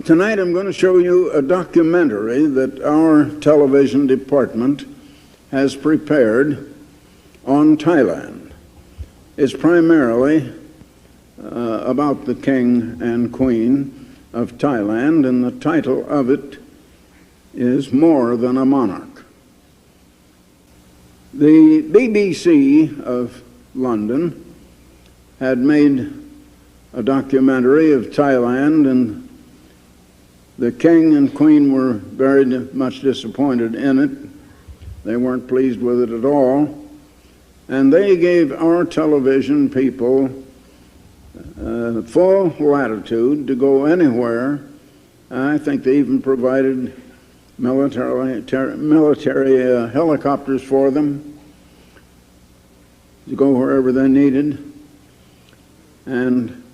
Tonight I'm going to show you a documentary that our television department has prepared on Thailand. It's primarily about the King and Queen of Thailand, and the title of it is More Than a Monarch. The BBC of London had made a documentary of Thailand, and the King and Queen were very much disappointed in it. They weren't pleased with it at all. And they gave our television people full latitude to go anywhere. I think they even provided military helicopters for them to go wherever they needed. And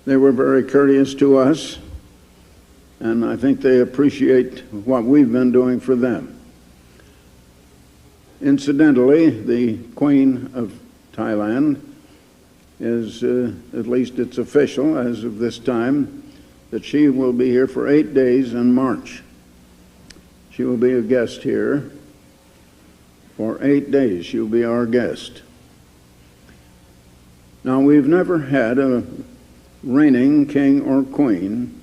they were very courteous to us. And I think they appreciate what we've been doing for them. Incidentally, the Queen of Thailand is, at least it's official as of this time, that she will be here for 8 days in March. She will be a guest here for 8 days. She'll be our guest. Now, we've never had a reigning king or queen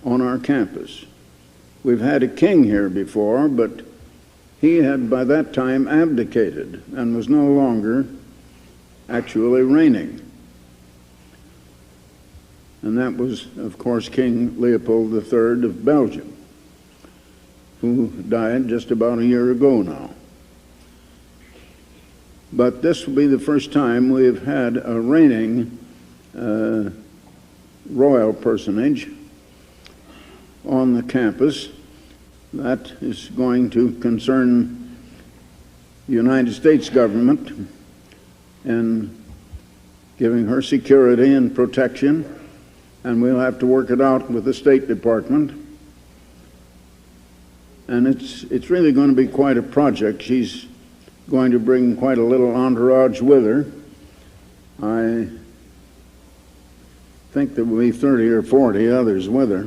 on our campus. We've had a king here before, but he had by that time abdicated and was no longer actually reigning. And that was, of course, King Leopold III of Belgium, who died just about a year ago now. But this will be the first time we've had a reigning royal personage on the campus. That is going to concern the United States government in giving her security and protection, and we'll have to work it out with the State Department. And it's really going to be quite a project. She's going to bring quite a little entourage with her. I think there will be 30 or 40 others with her.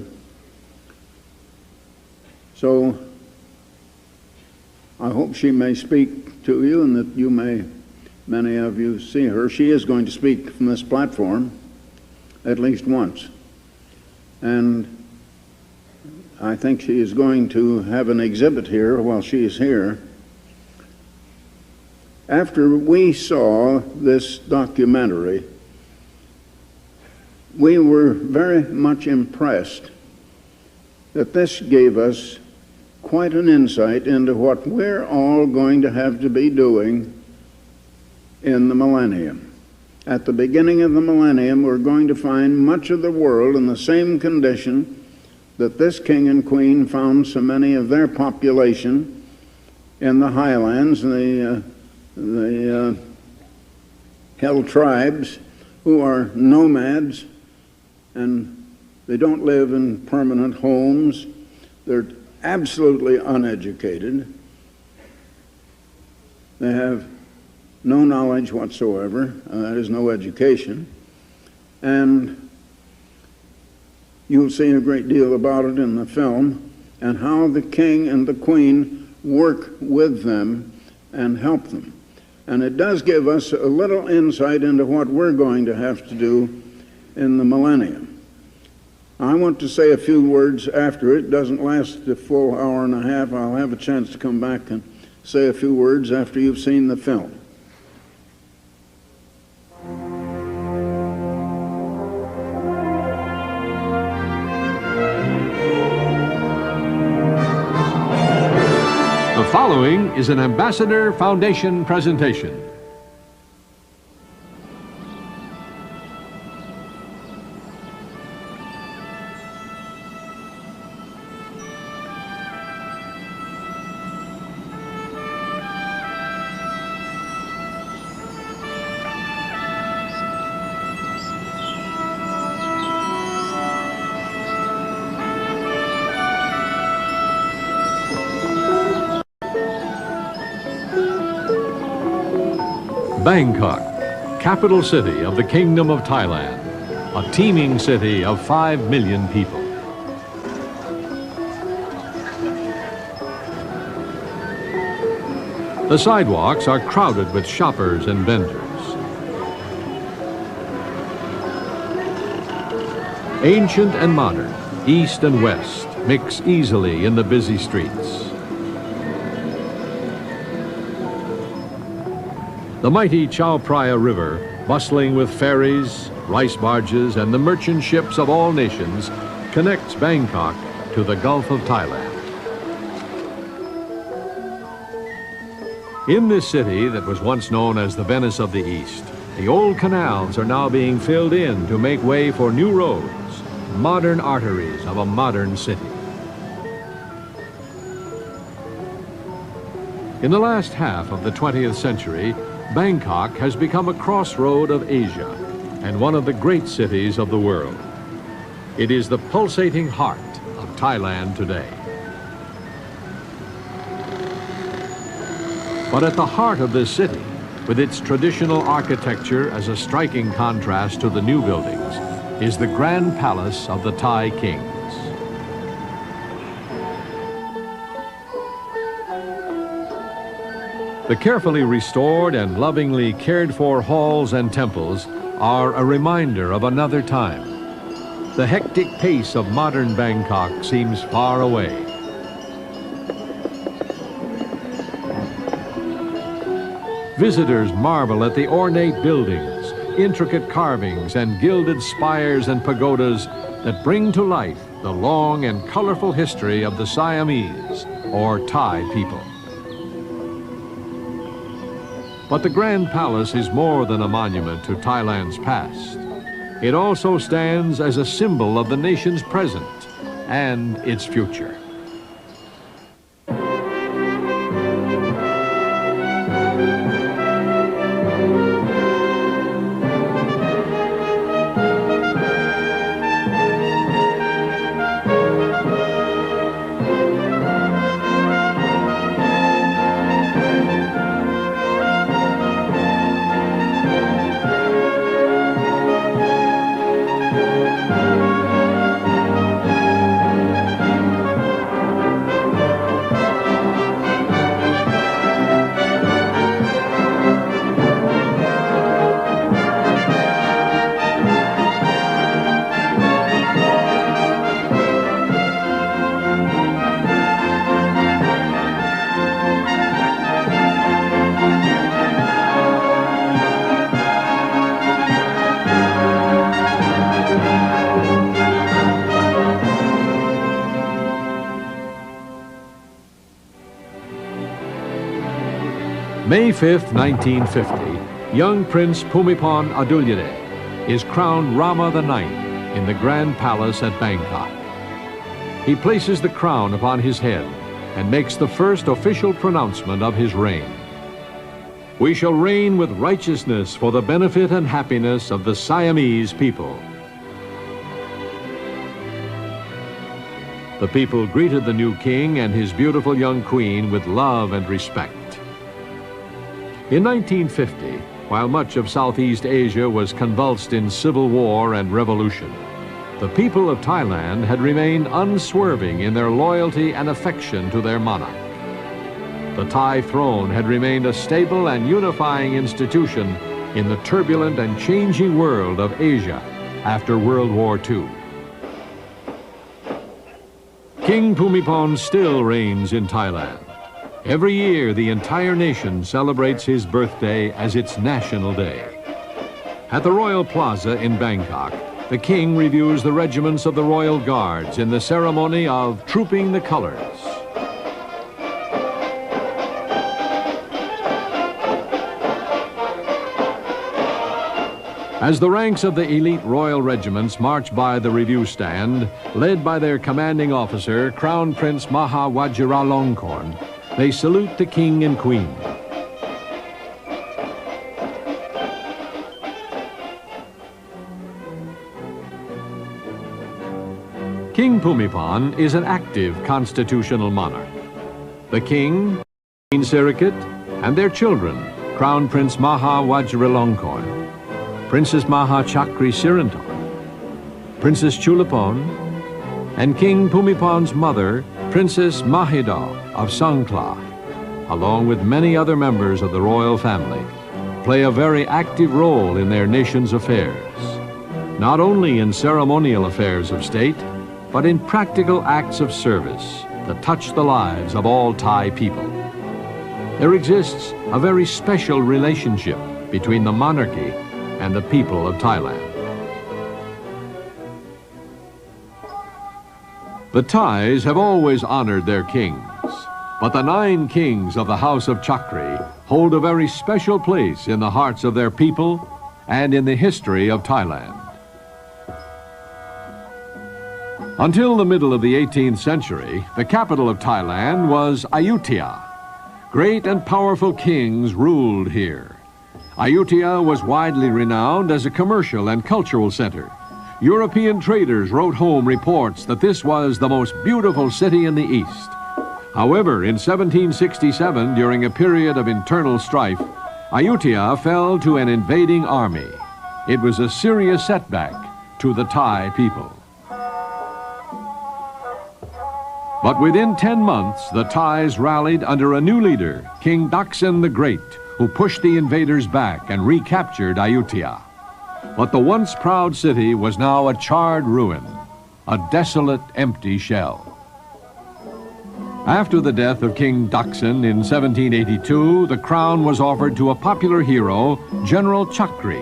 So I hope she may speak to you and that you may, many of you, see her. She is going to speak from this platform at least once. And I think she is going to have an exhibit here while she is here. After we saw this documentary, we were very much impressed that this gave us quite an insight into what we're all going to have to be doing in the millennium. At the beginning of the millennium, we're going to find much of the world in the same condition that this king and queen found so many of their population in the highlands, the hill tribes, who are nomads, and they don't live in permanent homes. They're absolutely uneducated. They have no knowledge whatsoever. That is, no education. And you'll see a great deal about it in the film, and how the king and the queen work with them and help them. And it does give us a little insight into what we're going to have to do in the millennium. I want to say a few words after. It doesn't last the full hour and a half. I'll have a chance to come back and say a few words after you've seen the film. The following is an Ambassador Foundation presentation. Bangkok, capital city of the Kingdom of Thailand. a teeming city of 5 million people. The sidewalks are crowded with shoppers and vendors. Ancient and modern, east and west, mix easily in the busy streets. The mighty Chao Phraya River, bustling with ferries, rice barges, and the merchant ships of all nations, connects Bangkok to the Gulf of Thailand. In this city that was once known as the Venice of the East, the old canals are now being filled in to make way for new roads, modern arteries of a modern city. In the last half of the 20th century, Bangkok has become a crossroad of Asia and one of the great cities of the world. It is the pulsating heart of Thailand today. But at the heart of this city, with its traditional architecture as a striking contrast to the new buildings, is the grand palace of the Thai kings. The carefully restored and lovingly cared for halls and temples are a reminder of another time. The hectic pace of modern Bangkok seems far away. Visitors marvel at the ornate buildings, intricate carvings, and gilded spires and pagodas that bring to life the long and colorful history of the Siamese, or Thai people. But the Grand Palace is more than a monument to Thailand's past. It also stands as a symbol of the nation's present and its future. May 5th, 1950, young Prince Bhumibol Adulyadej is crowned Rama IX in the Grand Palace at Bangkok. He places the crown upon his head and makes the first official pronouncement of his reign. We shall reign with righteousness for the benefit and happiness of the Siamese people. The people greeted the new king and his beautiful young queen with love and respect. In 1950, while much of Southeast Asia was convulsed in civil war and revolution, the people of Thailand had remained unswerving in their loyalty and affection to their monarch. The Thai throne had remained a stable and unifying institution in the turbulent and changing world of Asia after World War II. King Bhumibol still reigns in Thailand. Every year, the entire nation celebrates his birthday as its national day. At the Royal Plaza in Bangkok, the king reviews the regiments of the Royal Guards in the ceremony of trooping the colors. As the ranks of the elite royal regiments march by the review stand, led by their commanding officer, Crown Prince Maha Vajiralongkorn, they salute the king and queen. King Bhumibol is an active constitutional monarch. The king, Queen Sirikit, and their children, Crown Prince Maha Vajiralongkorn, Princess Maha Chakri Siranthorn, Princess Chulapon, and King Bhumibol's mother, Princess Mahidol of Songkhla, along with many other members of the royal family, play a very active role in their nation's affairs, not only in ceremonial affairs of state, but in practical acts of service that touch the lives of all Thai people. There exists a very special relationship between the monarchy and the people of Thailand. The Thais have always honored their kings, but the 9 kings of the House of Chakri hold a very special place in the hearts of their people and in the history of Thailand. Until the middle of the 18th century, the capital of Thailand was Ayutthaya. Great and powerful kings ruled here. Ayutthaya was widely renowned as a commercial and cultural center. European traders wrote home reports that this was the most beautiful city in the East. However, in 1767, during a period of internal strife, Ayutthaya fell to an invading army. It was a serious setback to the Thai people. But within 10 months, the Thais rallied under a new leader, King Daksin the Great, who pushed the invaders back and recaptured Ayutthaya. But the once proud city was now a charred ruin, a desolate, empty shell. After the death of King Daksin in 1782, the crown was offered to a popular hero, General Chakri.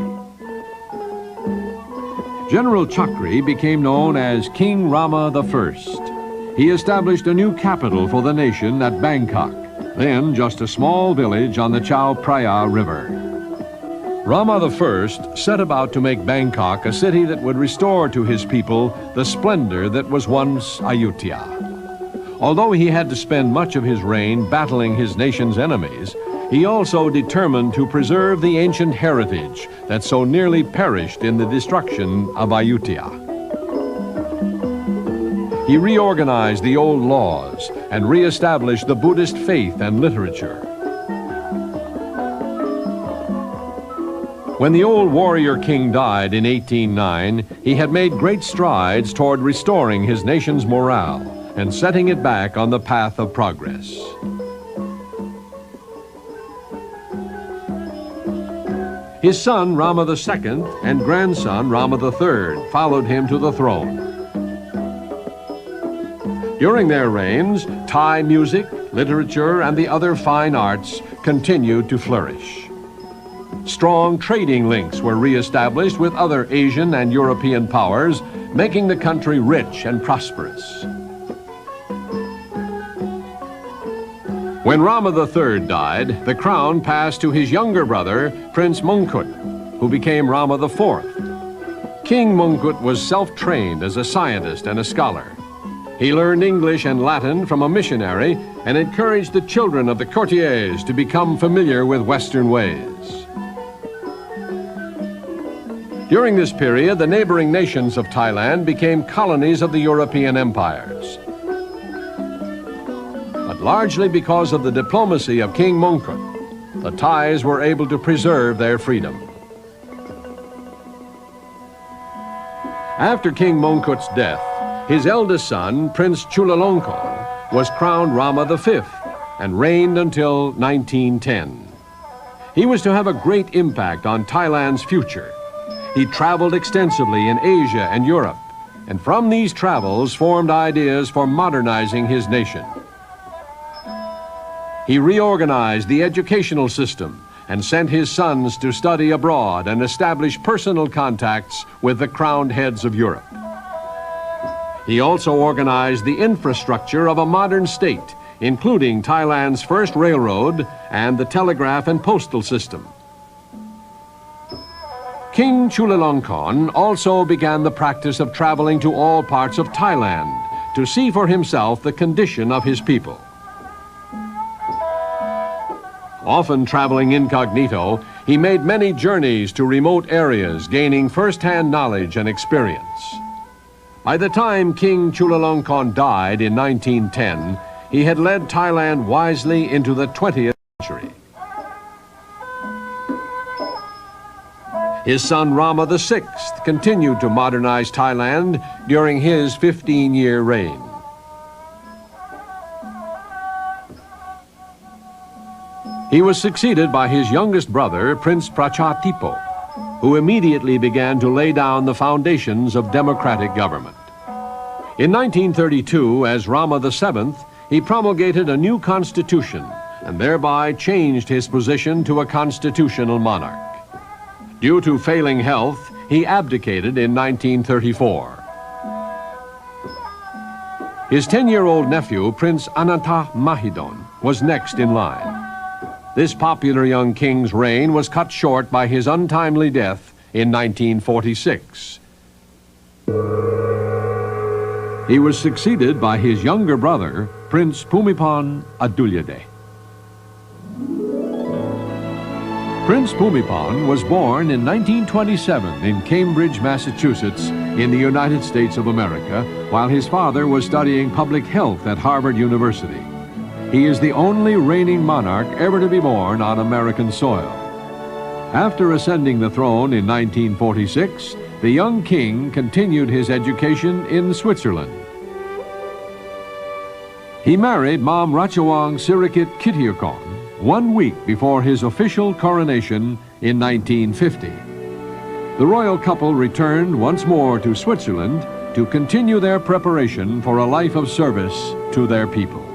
General Chakri became known as King Rama I. He established a new capital for the nation at Bangkok, then just a small village on the Chao Phraya River. Rama I set about to make Bangkok a city that would restore to his people the splendor that was once Ayutthaya. Although he had to spend much of his reign battling his nation's enemies, he also determined to preserve the ancient heritage that so nearly perished in the destruction of Ayutthaya. He reorganized the old laws and reestablished the Buddhist faith and literature. When the old warrior king died in 1809, he had made great strides toward restoring his nation's morale and setting it back on the path of progress. His son Rama II and grandson Rama III followed him to the throne. During their reigns, Thai music, literature, and the other fine arts continued to flourish. Strong trading links were reestablished with other Asian and European powers, making the country rich and prosperous. When Rama III died, the crown passed to his younger brother, Prince Mongkut, who became Rama IV. King Mongkut was self-trained as a scientist and a scholar. He learned English and Latin from a missionary and encouraged the children of the courtiers to become familiar with Western ways. During this period, the neighboring nations of Thailand became colonies of the European empires. But largely because of the diplomacy of King Mongkut, the Thais were able to preserve their freedom. After King Mongkut's death, his eldest son, Prince Chulalongkorn, was crowned Rama V and reigned until 1910. He was to have a great impact on Thailand's future. He traveled extensively in Asia and Europe, and from these travels formed ideas for modernizing his nation. He reorganized the educational system and sent his sons to study abroad and establish personal contacts with the crowned heads of Europe. He also organized the infrastructure of a modern state, including Thailand's first railroad and the telegraph and postal system. King Chulalongkorn also began the practice of traveling to all parts of Thailand to see for himself the condition of his people. Often traveling incognito, he made many journeys to remote areas, gaining first-hand knowledge and experience. By the time King Chulalongkorn died in 1910, he had led Thailand wisely into the 20th century. His son Rama VI continued to modernize Thailand during his 15-year reign. He was succeeded by his youngest brother, Prince Prachatipo, who immediately began to lay down the foundations of democratic government. In 1932, as Rama VII, he promulgated a new constitution and thereby changed his position to a constitutional monarch. Due to failing health, he abdicated in 1934. His 10-year-old nephew, Prince Ananta Mahidol, was next in line. This popular young king's reign was cut short by his untimely death in 1946. He was succeeded by his younger brother, Prince Bhumibol Adulyadej. Prince Bhumibol was born in 1927 in Cambridge, Massachusetts, in the United States of America, while his father was studying public health at Harvard University. He is the only reigning monarch ever to be born on American soil. After ascending the throne in 1946, the young king continued his education in Switzerland. He married Mam Ratchawang Sirikit Kittiorkon 1 week before his official coronation in 1950. The royal couple returned once more to Switzerland to continue their preparation for a life of service to their people.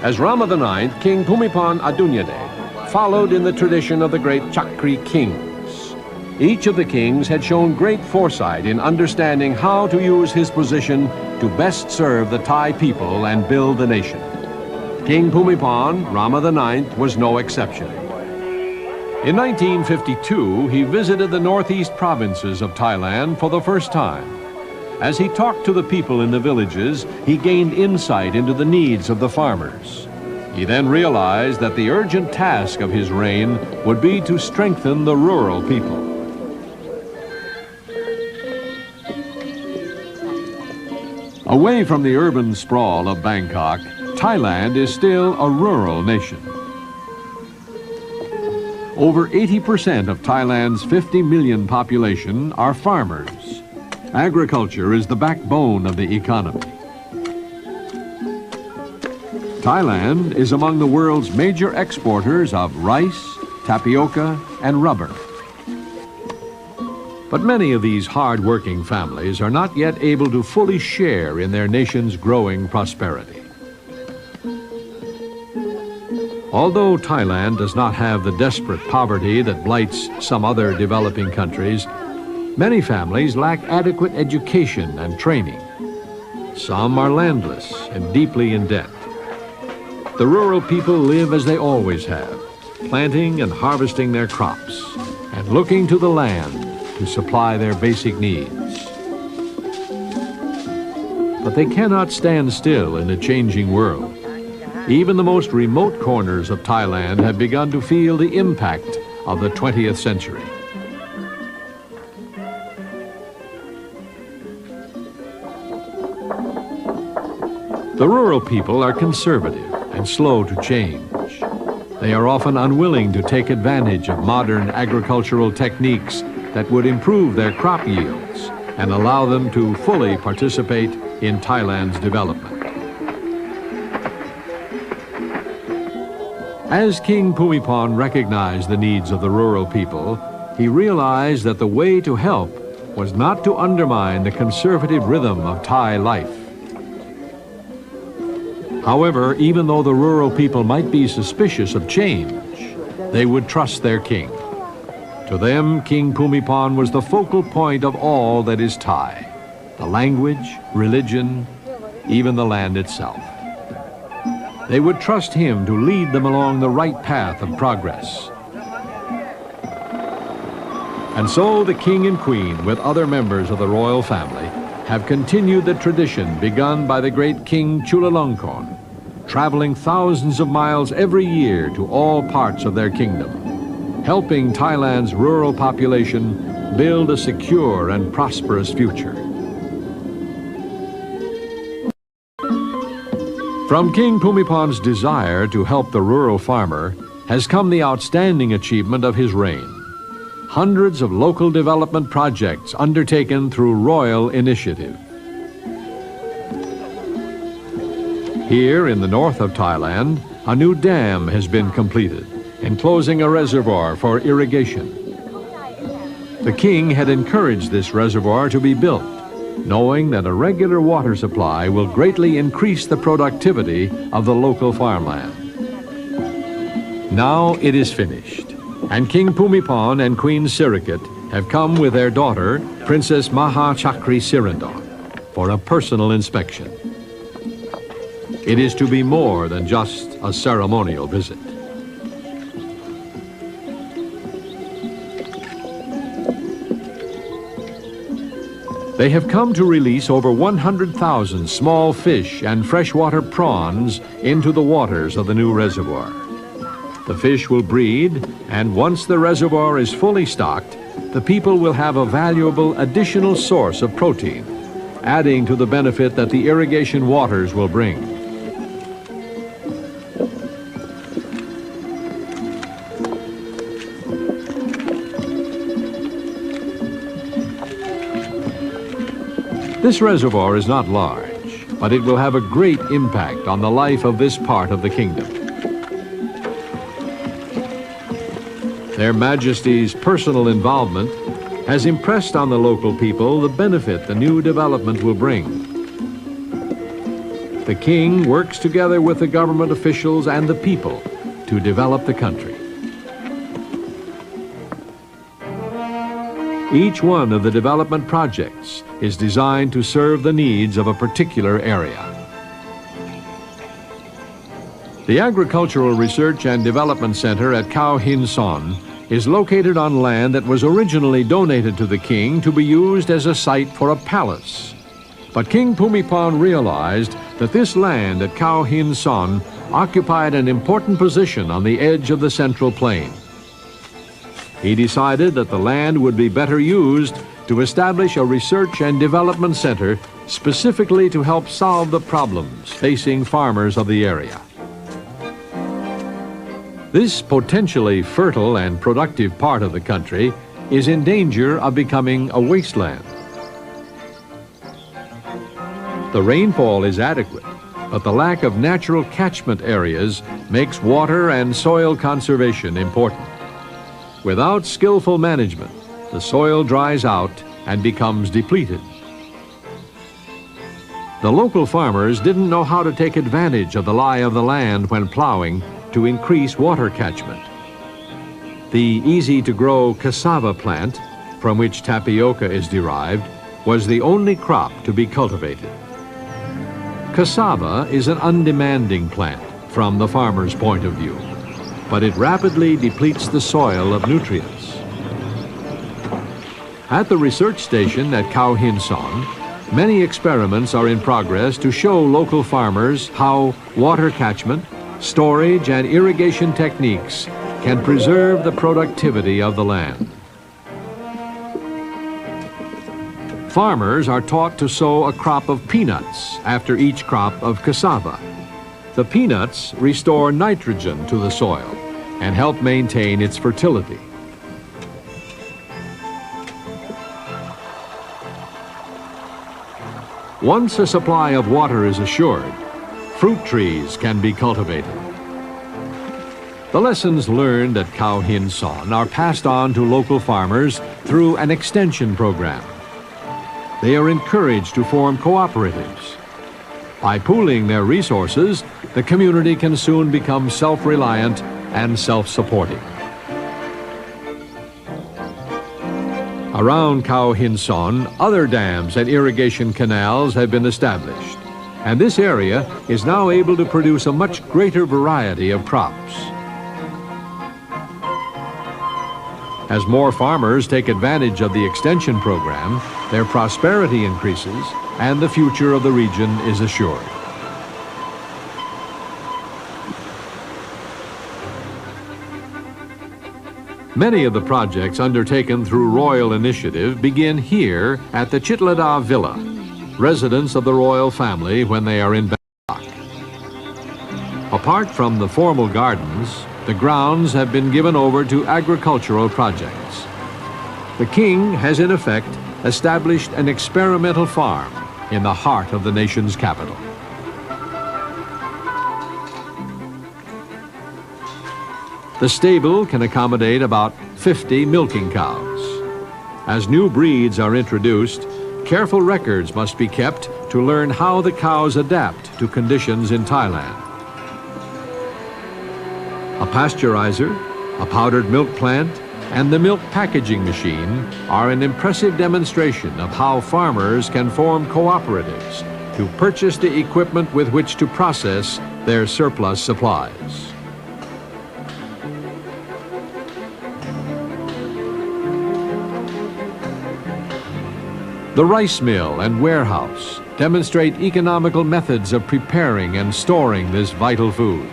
As Rama IX, King Bhumibol Adulyadej followed in the tradition of the great Chakri kings. Each of the kings had shown great foresight in understanding how to use his position to best serve the Thai people and build the nation. King Bhumibol, Rama IX, was no exception. In 1952, he visited the northeast provinces of Thailand for the first time. As he talked to the people in the villages, he gained insight into the needs of the farmers. He then realized that the urgent task of his reign would be to strengthen the rural people. Away from the urban sprawl of Bangkok, Thailand is still a rural nation. Over 80% of Thailand's 50 million population are farmers. Agriculture is the backbone of the economy. Thailand is among the world's major exporters of rice, tapioca, and rubber. But many of these hard-working families are not yet able to fully share in their nation's growing prosperity. Although Thailand does not have the desperate poverty that blights some other developing countries, many families lack adequate education and training. Some are landless and deeply in debt. The rural people live as they always have, planting and harvesting their crops, and looking to the land to supply their basic needs. But they cannot stand still in a changing world. Even the most remote corners of Thailand have begun to feel the impact of the 20th century. The rural people are conservative and slow to change. They are often unwilling to take advantage of modern agricultural techniques that would improve their crop yields and allow them to fully participate in Thailand's development. As King Bhumibol recognized the needs of the rural people, he realized that the way to help was not to undermine the conservative rhythm of Thai life. However, even though the rural people might be suspicious of change, they would trust their king. To them, King Bhumibol was the focal point of all that is Thai, the language, religion, even the land itself. They would trust him to lead them along the right path of progress. And so the king and queen, with other members of the royal family, have continued the tradition begun by the great King Chulalongkorn, traveling thousands of miles every year to all parts of their kingdom, helping Thailand's rural population build a secure and prosperous future. From King Bhumibol's desire to help the rural farmer has come the outstanding achievement of his reign. Hundreds of local development projects undertaken through royal initiative. Here in the north of Thailand, a new dam has been completed, enclosing a reservoir for irrigation. The king had encouraged this reservoir to be built, knowing that a regular water supply will greatly increase the productivity of the local farmland. Now it is finished, and King Bhumibol and Queen Sirikit have come with their daughter, Princess Maha Chakri Sirindon, for a personal inspection. It is to be more than just a ceremonial visit. They have come to release over 100,000 small fish and freshwater prawns into the waters of the new reservoir. The fish will breed, and once the reservoir is fully stocked, the people will have a valuable additional source of protein, adding to the benefit that the irrigation waters will bring. This reservoir is not large, but it will have a great impact on the life of this part of the kingdom. Their Majesties' personal involvement has impressed on the local people the benefit the new development will bring. The king works together with the government officials and the people to develop the country. Each one of the development projects is designed to serve the needs of a particular area. The Agricultural Research and Development Center at Khao Hin Son is located on land that was originally donated to the king to be used as a site for a palace. But King Bhumibol realized that this land at Khao Hin Son occupied an important position on the edge of the Central Plain. He decided that the land would be better used to establish a research and development center specifically to help solve the problems facing farmers of the area. This potentially fertile and productive part of the country is in danger of becoming a wasteland. The rainfall is adequate, but the lack of natural catchment areas makes water and soil conservation important. Without skillful management, the soil dries out and becomes depleted. The local farmers didn't know how to take advantage of the lie of the land when plowing to increase water catchment. The easy-to-grow cassava plant, from which tapioca is derived, was the only crop to be cultivated. Cassava is an undemanding plant from the farmer's point of view, but it rapidly depletes the soil of nutrients. At the research station at Khao Hin Son, many experiments are in progress to show local farmers how water catchment, storage, and irrigation techniques can preserve the productivity of the land. Farmers are taught to sow a crop of peanuts after each crop of cassava. The peanuts restore nitrogen to the soil and help maintain its fertility. Once a supply of water is assured, fruit trees can be cultivated. The lessons learned at Khao Hin Son are passed on to local farmers through an extension program. They are encouraged to form cooperatives. By pooling their resources, the community can soon become self-reliant and self-supporting. Around Khao Hin Son, other dams and irrigation canals have been established, and this area is now able to produce a much greater variety of crops. As more farmers take advantage of the extension program, their prosperity increases and the future of the region is assured. Many of the projects undertaken through royal initiative begin here at the Chitlada Villa, residence of the royal family when they are in Bangkok. Apart from the formal gardens, the grounds have been given over to agricultural projects. The king has in effect established an experimental farm in the heart of the nation's capital. The stable can accommodate about 50 milking cows. As new breeds are introduced, careful records must be kept to learn how the cows adapt to conditions in Thailand. A pasteurizer, a powdered milk plant, and the milk packaging machine are an impressive demonstration of how farmers can form cooperatives to purchase the equipment with which to process their surplus supplies. The rice mill and warehouse demonstrate economical methods of preparing and storing this vital food.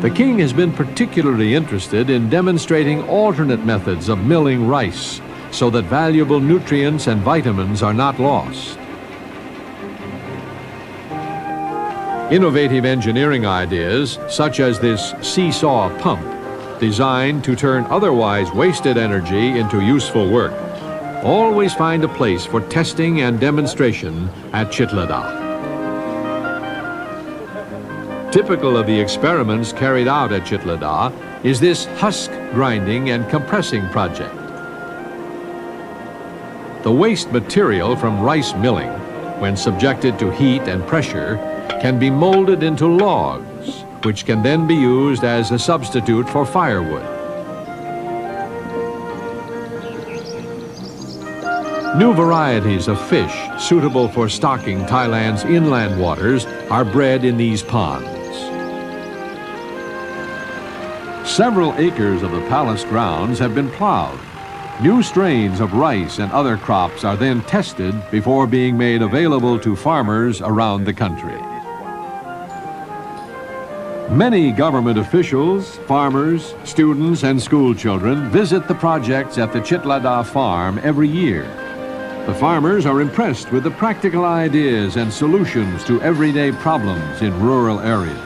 The king has been particularly interested in demonstrating alternate methods of milling rice so that valuable nutrients and vitamins are not lost. Innovative engineering ideas, such as this seesaw pump, designed to turn otherwise wasted energy into useful work, always find a place for testing and demonstration at Chitlada. Typical of the experiments carried out at Chitlada is this husk grinding and compressing project. The waste material from rice milling, when subjected to heat and pressure, can be molded into logs, which can then be used as a substitute for firewood. New varieties of fish suitable for stocking Thailand's inland waters are bred in these ponds. Several acres of the palace grounds have been plowed. New strains of rice and other crops are then tested before being made available to farmers around the country. Many government officials, farmers, students, and school children visit the projects at the Chitlada farm every year. The farmers are impressed with the practical ideas and solutions to everyday problems in rural areas.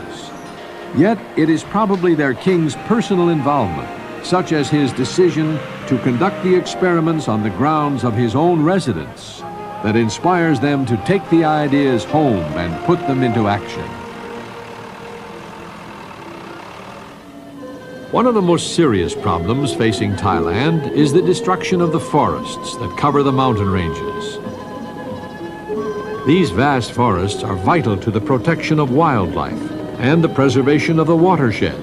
Yet it is probably their king's personal involvement, such as his decision to conduct the experiments on the grounds of his own residence, that inspires them to take the ideas home and put them into action. One of the most serious problems facing Thailand is the destruction of the forests that cover the mountain ranges. These vast forests are vital to the protection of wildlife and the preservation of the watershed.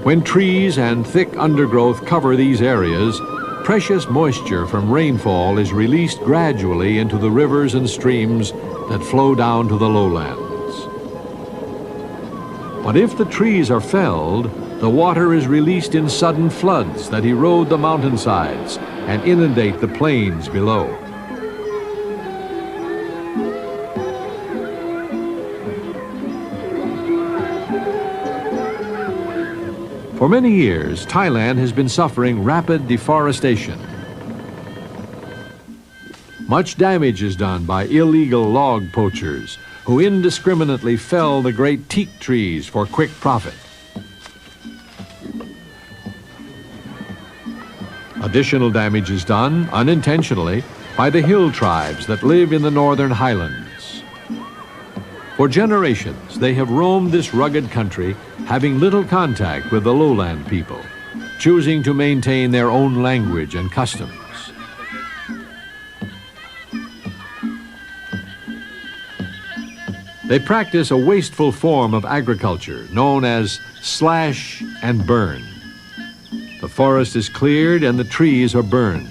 When trees and thick undergrowth cover these areas, precious moisture from rainfall is released gradually into the rivers and streams that flow down to the lowlands. But if the trees are felled, the water is released in sudden floods that erode the mountainsides and inundate the plains below. For many years, Thailand has been suffering rapid deforestation. Much damage is done by illegal log poachers who indiscriminately fell the great teak trees for quick profit. Additional damage is done, unintentionally, by the hill tribes that live in the northern highlands. For generations, they have roamed this rugged country, having little contact with the lowland people, choosing to maintain their own language and customs. They practice a wasteful form of agriculture known as slash and burn. The forest is cleared and the trees are burned.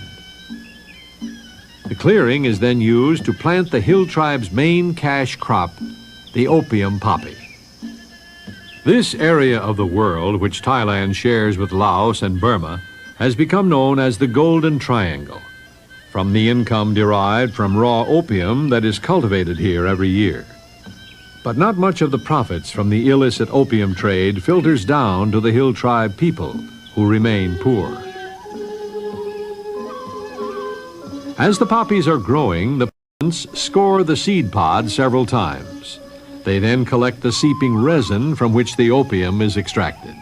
The clearing is then used to plant the hill tribe's main cash crop, the opium poppy. This area of the world, which Thailand shares with Laos and Burma, has become known as the Golden Triangle, from the income derived from raw opium that is cultivated here every year. But not much of the profits from the illicit opium trade filters down to the hill tribe people, who remain poor. As the poppies are growing, the Score the seed pod several times. They then collect the seeping resin from which the opium is extracted.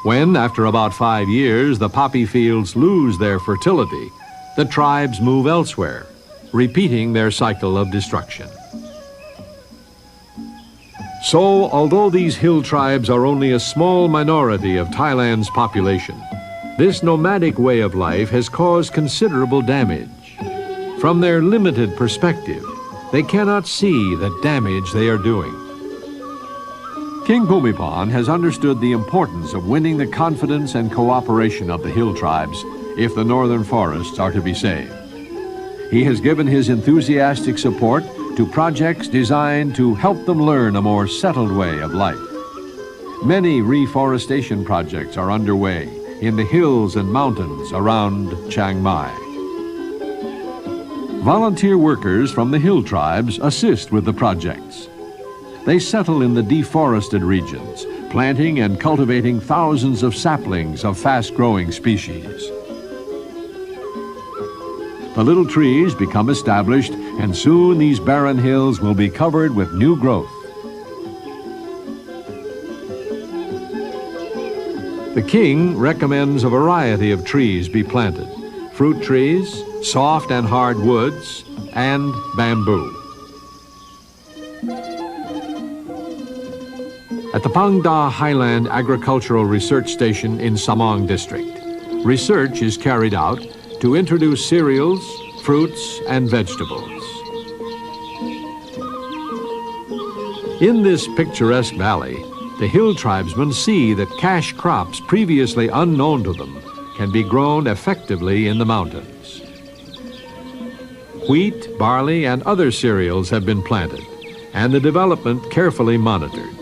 When, after about 5 years, the poppy fields lose their fertility, the tribes move elsewhere, repeating their cycle of destruction. So, although these hill tribes are only a small minority of Thailand's population, this nomadic way of life has caused considerable damage. From their limited perspective, they cannot see the damage they are doing. King Bhumibol has understood the importance of winning the confidence and cooperation of the hill tribes if the northern forests are to be saved. He has given his enthusiastic support to projects designed to help them learn a more settled way of life. Many reforestation projects are underway in the hills and mountains around Chiang Mai. Volunteer workers from the hill tribes assist with the projects. They settle in the deforested regions, planting and cultivating thousands of saplings of fast-growing species. The little trees become established, and soon these barren hills will be covered with new growth. The king recommends a variety of trees be planted: fruit trees, soft and hard woods, and bamboo. At the Phang Da Highland Agricultural Research Station in Samong District, research is carried out to introduce cereals, fruits, and vegetables. In this picturesque valley, the hill tribesmen see that cash crops previously unknown to them can be grown effectively in the mountains. Wheat, barley, and other cereals have been planted, and the development carefully monitored.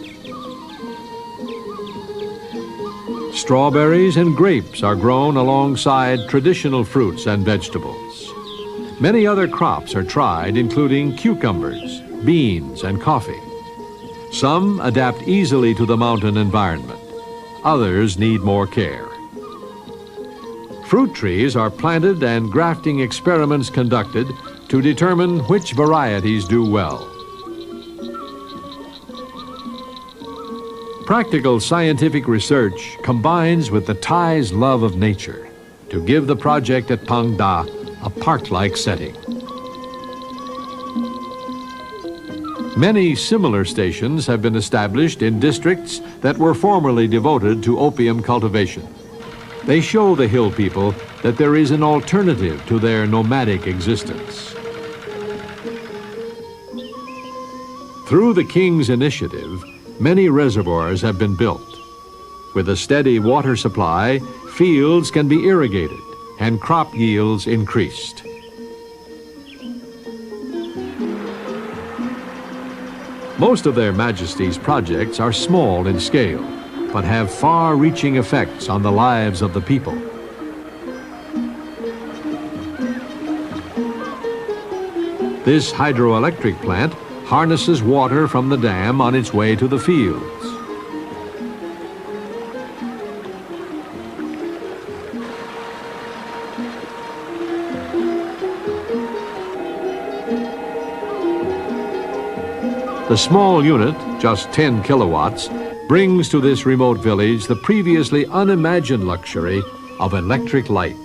Strawberries and grapes are grown alongside traditional fruits and vegetables. Many other crops are tried, including cucumbers, beans, and coffee. Some adapt easily to the mountain environment. Others need more care. Fruit trees are planted and grafting experiments conducted to determine which varieties do well. Practical scientific research combines with the Thais' love of nature to give the project at Phang Da a park-like setting. Many similar stations have been established in districts that were formerly devoted to opium cultivation. They show the hill people that there is an alternative to their nomadic existence. Through the king's initiative, many reservoirs have been built. With a steady water supply, fields can be irrigated and crop yields increased. Most of their majesties' projects are small in scale, but have far-reaching effects on the lives of the people. This hydroelectric plant harnesses water from the dam on its way to the fields. The small unit, just 10 kilowatts, brings to this remote village the previously unimagined luxury of electric light.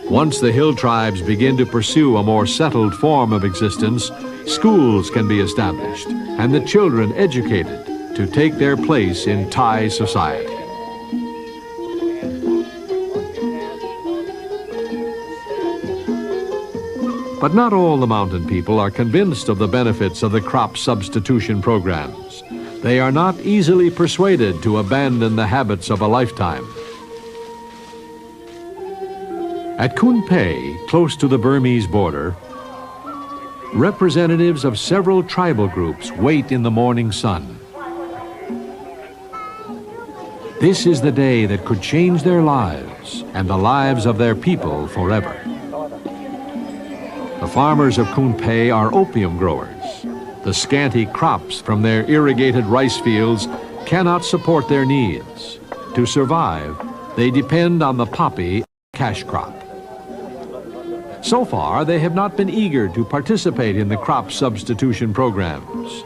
Once the hill tribes begin to pursue a more settled form of existence, schools can be established and the children educated to take their place in Thai society. But not all the mountain people are convinced of the benefits of the crop substitution programs. They are not easily persuaded to abandon the habits of a lifetime. At Khun Pei, close to the Burmese border, representatives of several tribal groups wait in the morning sun. This is the day that could change their lives and the lives of their people forever. The farmers of Khun Pei are opium growers. The scanty crops from their irrigated rice fields cannot support their needs. To survive, They depend on the poppy cash crop. So far, they have not been eager to participate in the crop substitution programs.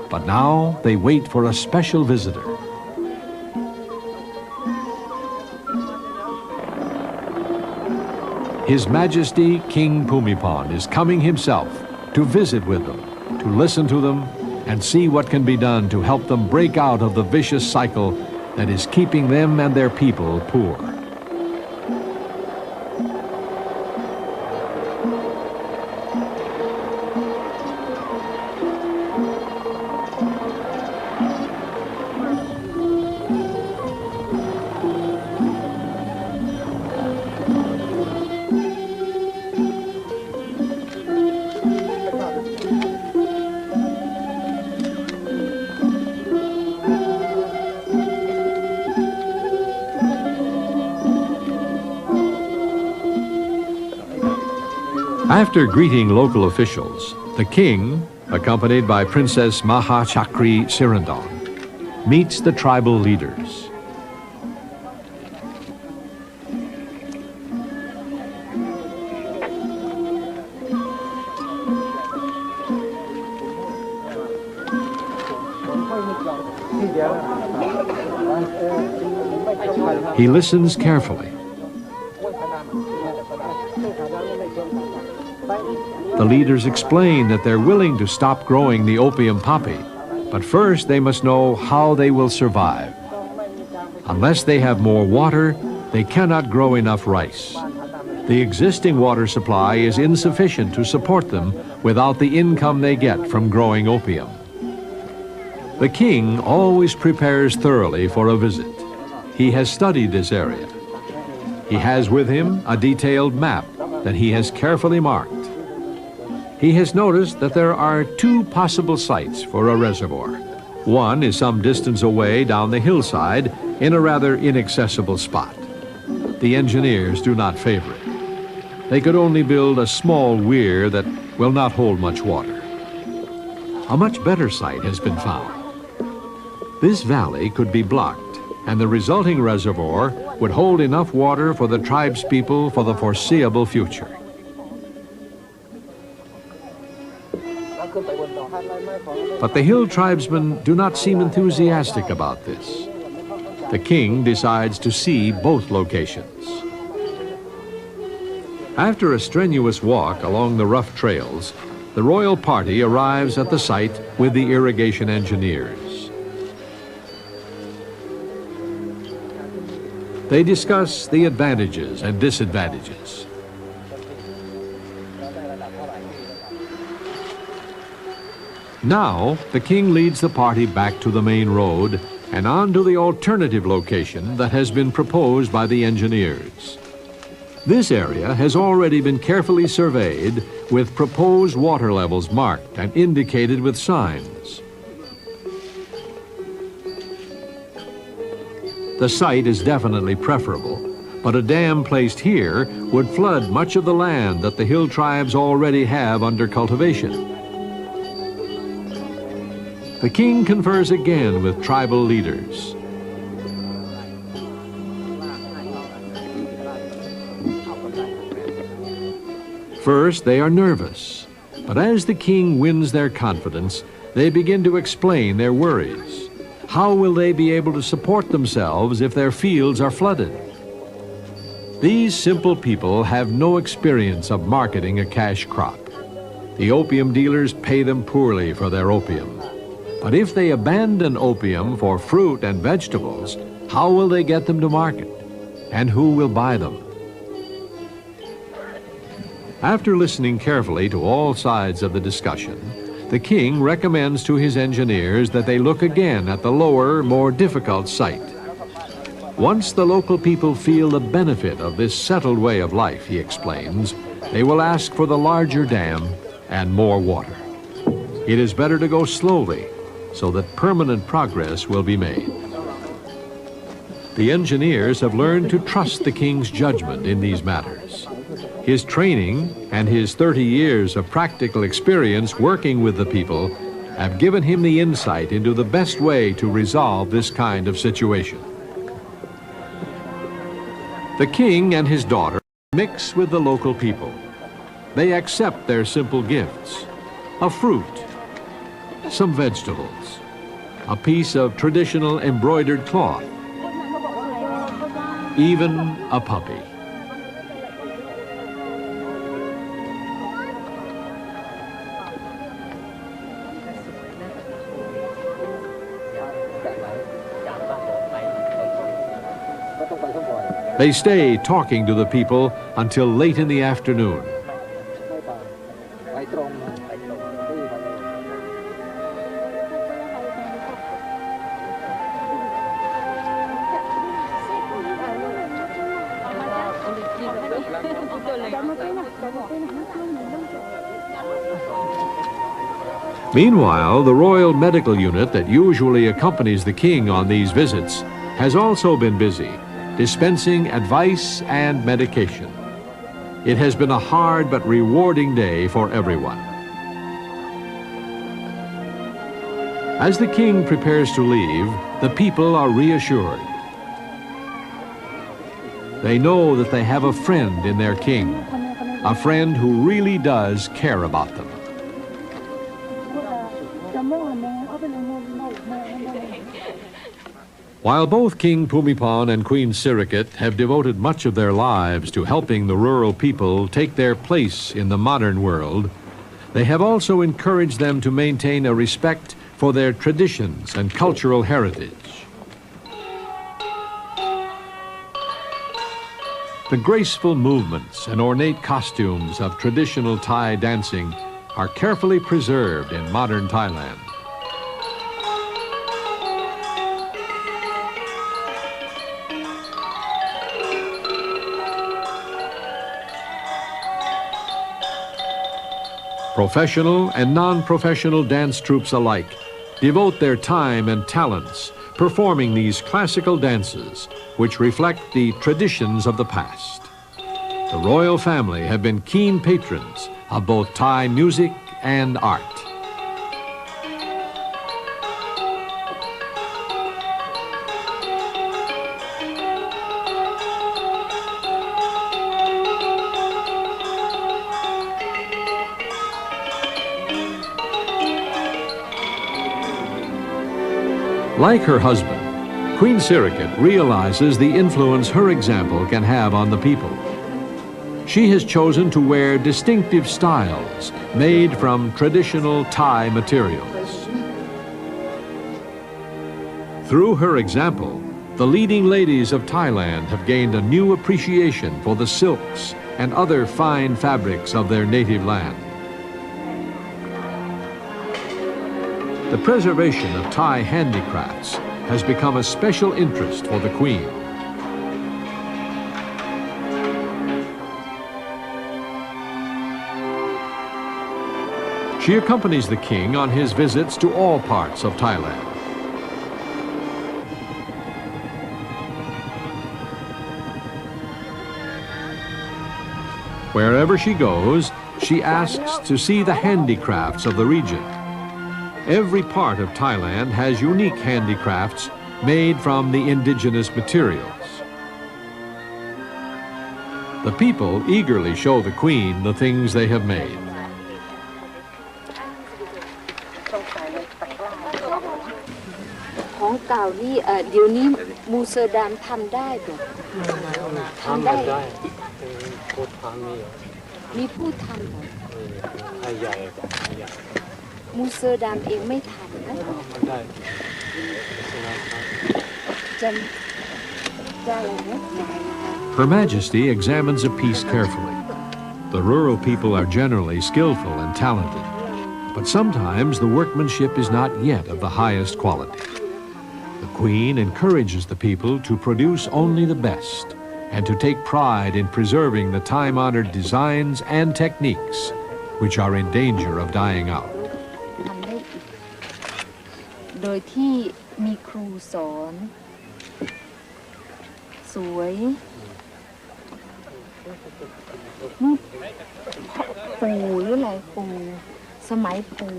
But now they wait for a special visitor. His Majesty King Bhumibol is coming himself to visit with them, to listen to them, and see what can be done to help them break out of the vicious cycle that is keeping them and their people poor. After greeting local officials, the king, accompanied by Princess Mahachakri Sirindong, meets the tribal leaders. He listens carefully. The leaders explain that they're willing to stop growing the opium poppy, but first they must know how they will survive. Unless they have more water, they cannot grow enough rice. The existing water supply is insufficient to support them without the income they get from growing opium. The king always prepares thoroughly for a visit. He has studied this area. He has with him a detailed map that he has carefully marked. He has noticed that there are two possible sites for a reservoir. One is some distance away down the hillside in a rather inaccessible spot. The engineers do not favor it. They could only build a small weir that will not hold much water. A much better site has been found. This valley could be blocked, and the resulting reservoir would hold enough water for the tribespeople for the foreseeable future. But the hill tribesmen do not seem enthusiastic about this. The king decides to see both locations. After a strenuous walk along the rough trails, the royal party arrives at the site with the irrigation engineers. They discuss the advantages and disadvantages. Now, the king leads the party back to the main road and on to the alternative location that has been proposed by the engineers. This area has already been carefully surveyed with proposed water levels marked and indicated with signs. The site is definitely preferable, but a dam placed here would flood much of the land that the hill tribes already have under cultivation. The king confers again with tribal leaders. First, they are nervous, but as the king wins their confidence, they begin to explain their worries. How will they be able to support themselves if their fields are flooded? These simple people have no experience of marketing a cash crop. The opium dealers pay them poorly for their opium. But if they abandon opium for fruit and vegetables, how will they get them to market? And who will buy them? After listening carefully to all sides of the discussion, the king recommends to his engineers that they look again at the lower, more difficult site. Once the local people feel the benefit of this settled way of life, he explains, they will ask for the larger dam and more water. It is better to go slowly, so that permanent progress will be made. The engineers have learned to trust the king's judgment in these matters. His training and his 30 years of practical experience working with the people have given him the insight into the best way to resolve this kind of situation. The king and his daughter mix with the local people. They accept their simple gifts: a fruit, some vegetables, a piece of traditional embroidered cloth, even a puppy. They stay talking to the people until late in the afternoon. Meanwhile, the Royal Medical Unit that usually accompanies the king on these visits has also been busy, dispensing advice and medication. It has been a hard but rewarding day for everyone. As the king prepares to leave, the people are reassured. They know that they have a friend in their king, a friend who really does care about them. While both King Bhumibol and Queen Sirikit have devoted much of their lives to helping the rural people take their place in the modern world, they have also encouraged them to maintain a respect for their traditions and cultural heritage. The graceful movements and ornate costumes of traditional Thai dancing are carefully preserved in modern Thailand. Professional and non-professional dance troupes alike devote their time and talents performing these classical dances, which reflect the traditions of the past. The royal family have been keen patrons of both Thai music and art. Like her husband, Queen Sirikit realizes the influence her example can have on the people. She has chosen to wear distinctive styles made from traditional Thai materials. Through her example, the leading ladies of Thailand have gained a new appreciation for the silks and other fine fabrics of their native land. The preservation of Thai handicrafts has become a special interest for the Queen. She accompanies the king on his visits to all parts of Thailand. Wherever she goes, she asks to see the handicrafts of the region. Every part of Thailand has unique handicrafts made from the indigenous materials. The people eagerly show the Queen the things they have made. ของเก่านี่เดี๋ยวนี้มูเซอร์ดามทำได้ป่ะทำได้มีผู้ทำเหรอมูเซอร์ดามเองไม่ทำนะจะอะไรนะ Her Majesty examines a piece carefully. The rural people are generally skillful and talented, but sometimes the workmanship is not yet of the highest quality. The Queen encourages the people to produce only the best and to take pride in preserving the time-honored designs and techniques which are in danger of dying out. โดยที่มีครูสอนสวยเมื่อปู่หรืออะไรปู่สมัยปู่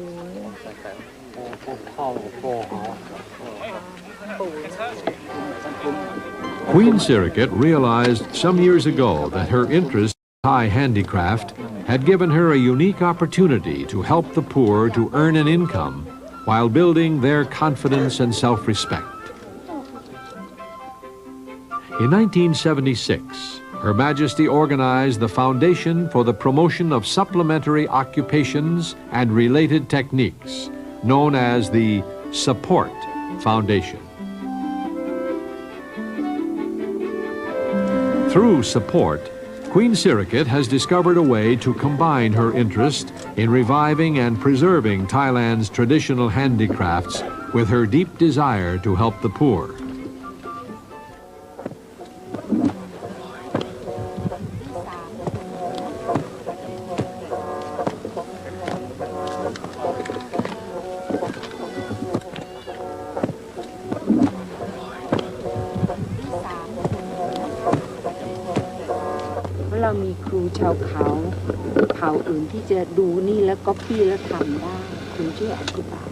Queen Sirikit realized some years ago that her interest in Thai handicraft had given her a unique opportunity to help the poor to earn an income while building their confidence and self-respect. In 1976, Her Majesty organized the Foundation for the Promotion of Supplementary Occupations and Related Techniques, known as the Support Foundation. Through Support, Queen Sirikit has discovered a way to combine her interest in reviving and preserving Thailand's traditional handicrafts with her deep desire to help the poor.เรามีครูชาวเขาเผ่าอื่นที่จะดูนี่แล้วก๊อปปี้แล้วทำได้คุณช่วยอธิบาย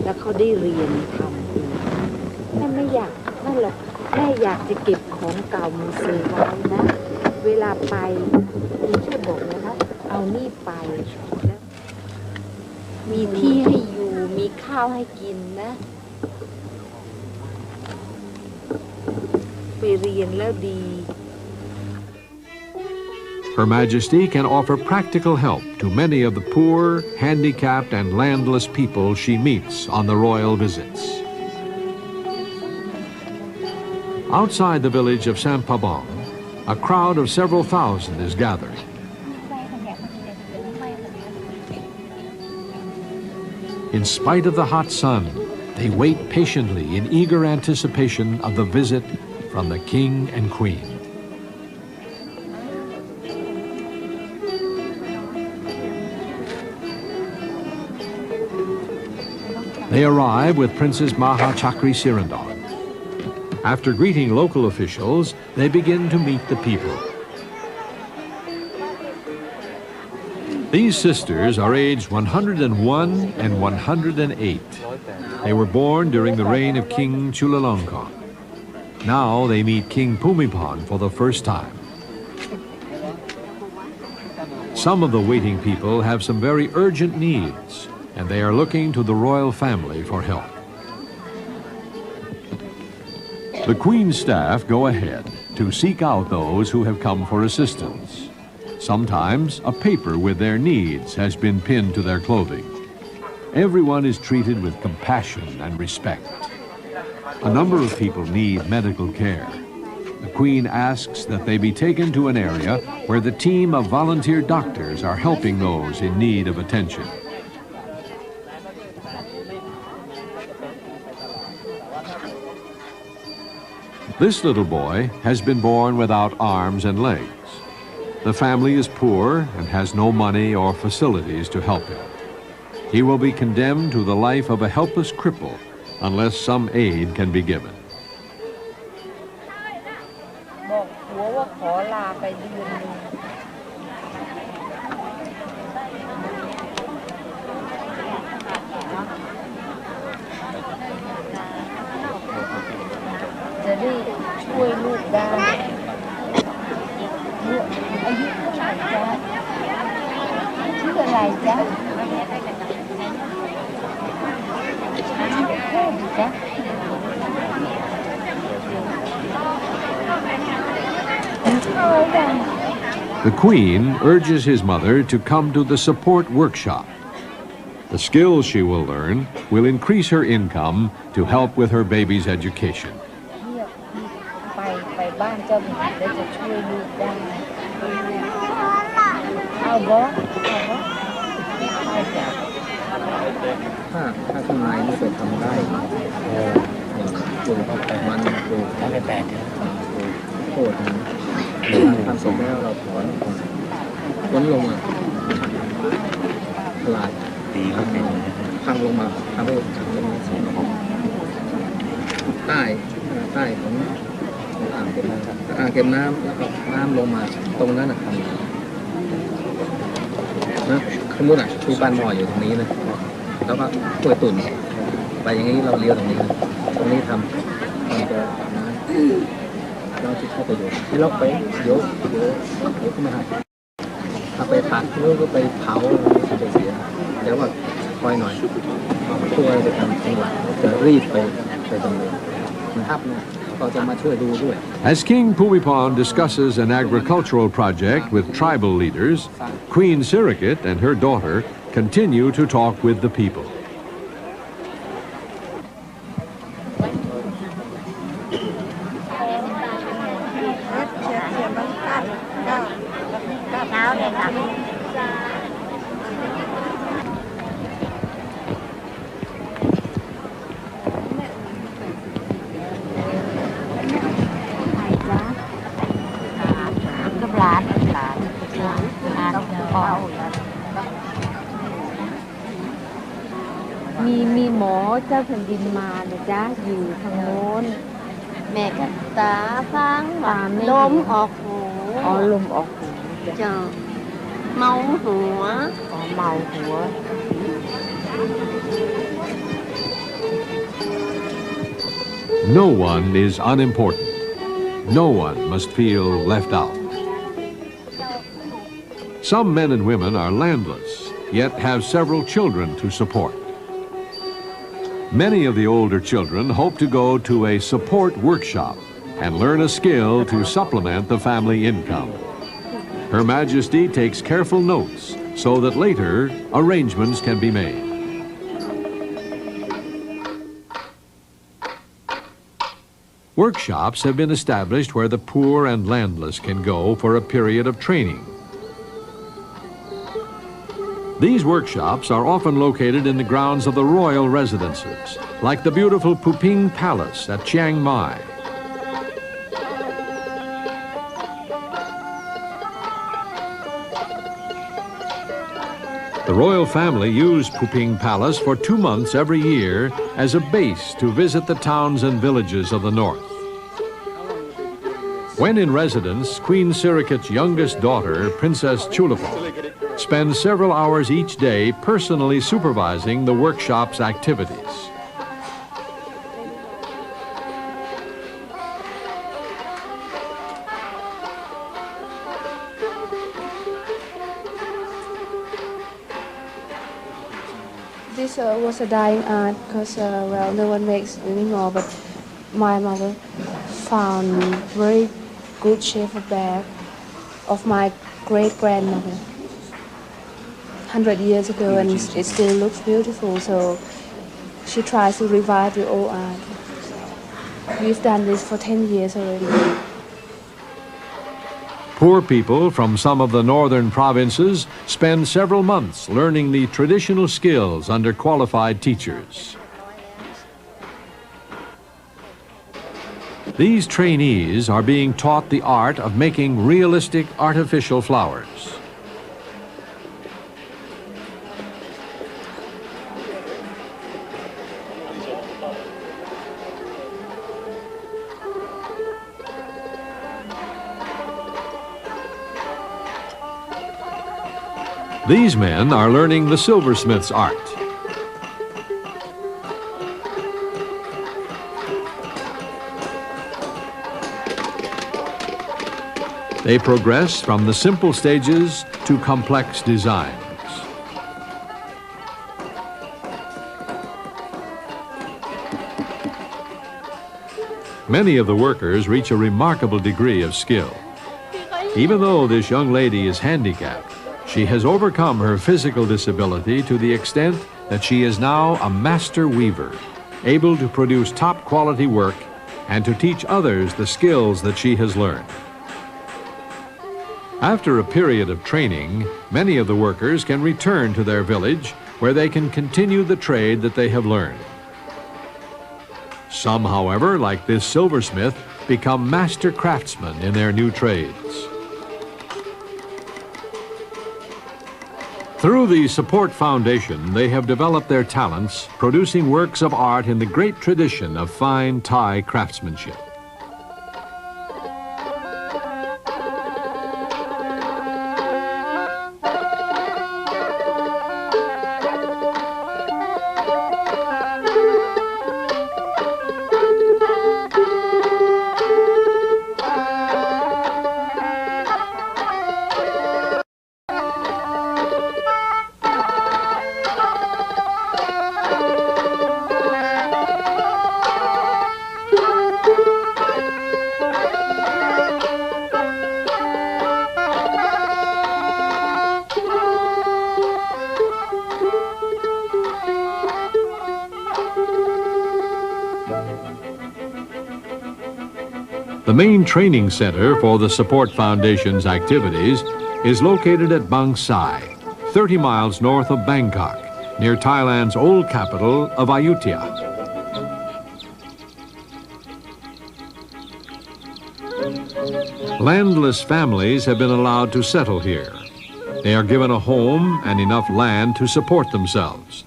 แล้วเขาได้เรียนทำเองแม่ไม่อยากนั่นหรอกแม่อยากจะเก็บของเก่ามือเซไว้นะเวลาไปคุณช่วยบอกนะคะเอานี่ไปแล้วมีที่ให้อยู่มีข้าวให้กินนะไปเรียนแล้วดี Her Majesty can offer practical help to many of the poor, handicapped, and landless people she meets on the royal visits. Outside the village of Sampabong, a crowd of several thousand is gathering. In spite of the hot sun, they wait patiently in eager anticipation of the visit from the King and Queen. They arrive with Princess Maha Chakri Sirindong. After greeting local officials, they begin to meet the people. These sisters are aged 101 and 108. They were born during the reign of King Chulalongkorn. Now they meet King Bhumibol for the first time. Some of the waiting people have some very urgent needs, and they are looking to the royal family for help. The Queen's staff go ahead to seek out those who have come for assistance. Sometimes a paper with their needs has been pinned to their clothing. Everyone is treated with compassion and respect. A number of people need medical care. The Queen asks that they be taken to an area where the team of volunteer doctors are helping those in need of attention. This little boy has been born without arms and legs. The family is poor and has no money or facilities to help him. He will be condemned to the life of a helpless cripple unless some aid can be given. The Queen urges his mother to come to the support workshop. The skills she will learn will increase her income to help with her baby's education. ตรงนี้ทำจะเราที่เข้าไปโยกที่เราไปโยกก็ไม่ได้ถ้าไปตัดนู้นก็ไปเผาจะเสียแต่ว่าคอยหน่อยช่วยจะทำจังหวะจะรีบไปตรงนี้นะครับเนี่ยก็จะมาช่วยดูด้วย As King Bhumibol discusses an agricultural project with tribal leaders, Queen Sirikit and her daughter continue to talk with the people.มีหมอเจ้าแผ่นดินมานะจ๊ะอยู่ทางโน้นแม่ก็ตาฟังว่าลมออกหูอ๋อลมออกหูเจอเมาหัวอ๋อเมาหัว No one is unimportant. No one must feel left out. Some men and women are landless, yet have several children to support. Many of the older children hope to go to a support workshop and learn a skill to supplement the family income. Her Majesty takes careful notes so that later arrangements can be made. Workshops have been established where the poor and landless can go for a period of training. These workshops are often located in the grounds of the royal residences, like the beautiful Phuping Palace at Chiang Mai. The royal family use Phuping Palace for 2 months every year as a base to visit the towns and villages of the north. When in residence, Queen Sirikit's youngest daughter, Princess Chulapon, spends several hours each day personally supervising the workshop's activities. This was a dying art because, well, no one makes anymore, but my mother found very good shape of bag of my great-grandmother 100 years ago, and it still looks beautiful, so she tries to revive the old art. We've done this for 10 years already. Poor people from some of the northern provinces spend several months learning the traditional skills under qualified teachers. These trainees are being taught the art of making realistic artificial flowers. These men are learning the silversmith's art. They progress from the simple stages to complex designs. Many of the workers reach a remarkable degree of skill. Even though this young lady is handicapped, she has overcome her physical disability to the extent that she is now a master weaver, able to produce top-quality work and to teach others the skills that she has learned. After a period of training, many of the workers can return to their village where they can continue the trade that they have learned. Some, however, like this silversmith, become master craftsmen in their new trades. Through the Support Foundation, they have developed their talents, producing works of art in the great tradition of fine Thai craftsmanship. main training center for the Support Foundation's activities is located at Bang Sai, 30 miles north of Bangkok, near Thailand's old capital of Ayutthaya. Landless families have been allowed to settle here. They are given a home and enough land to support themselves.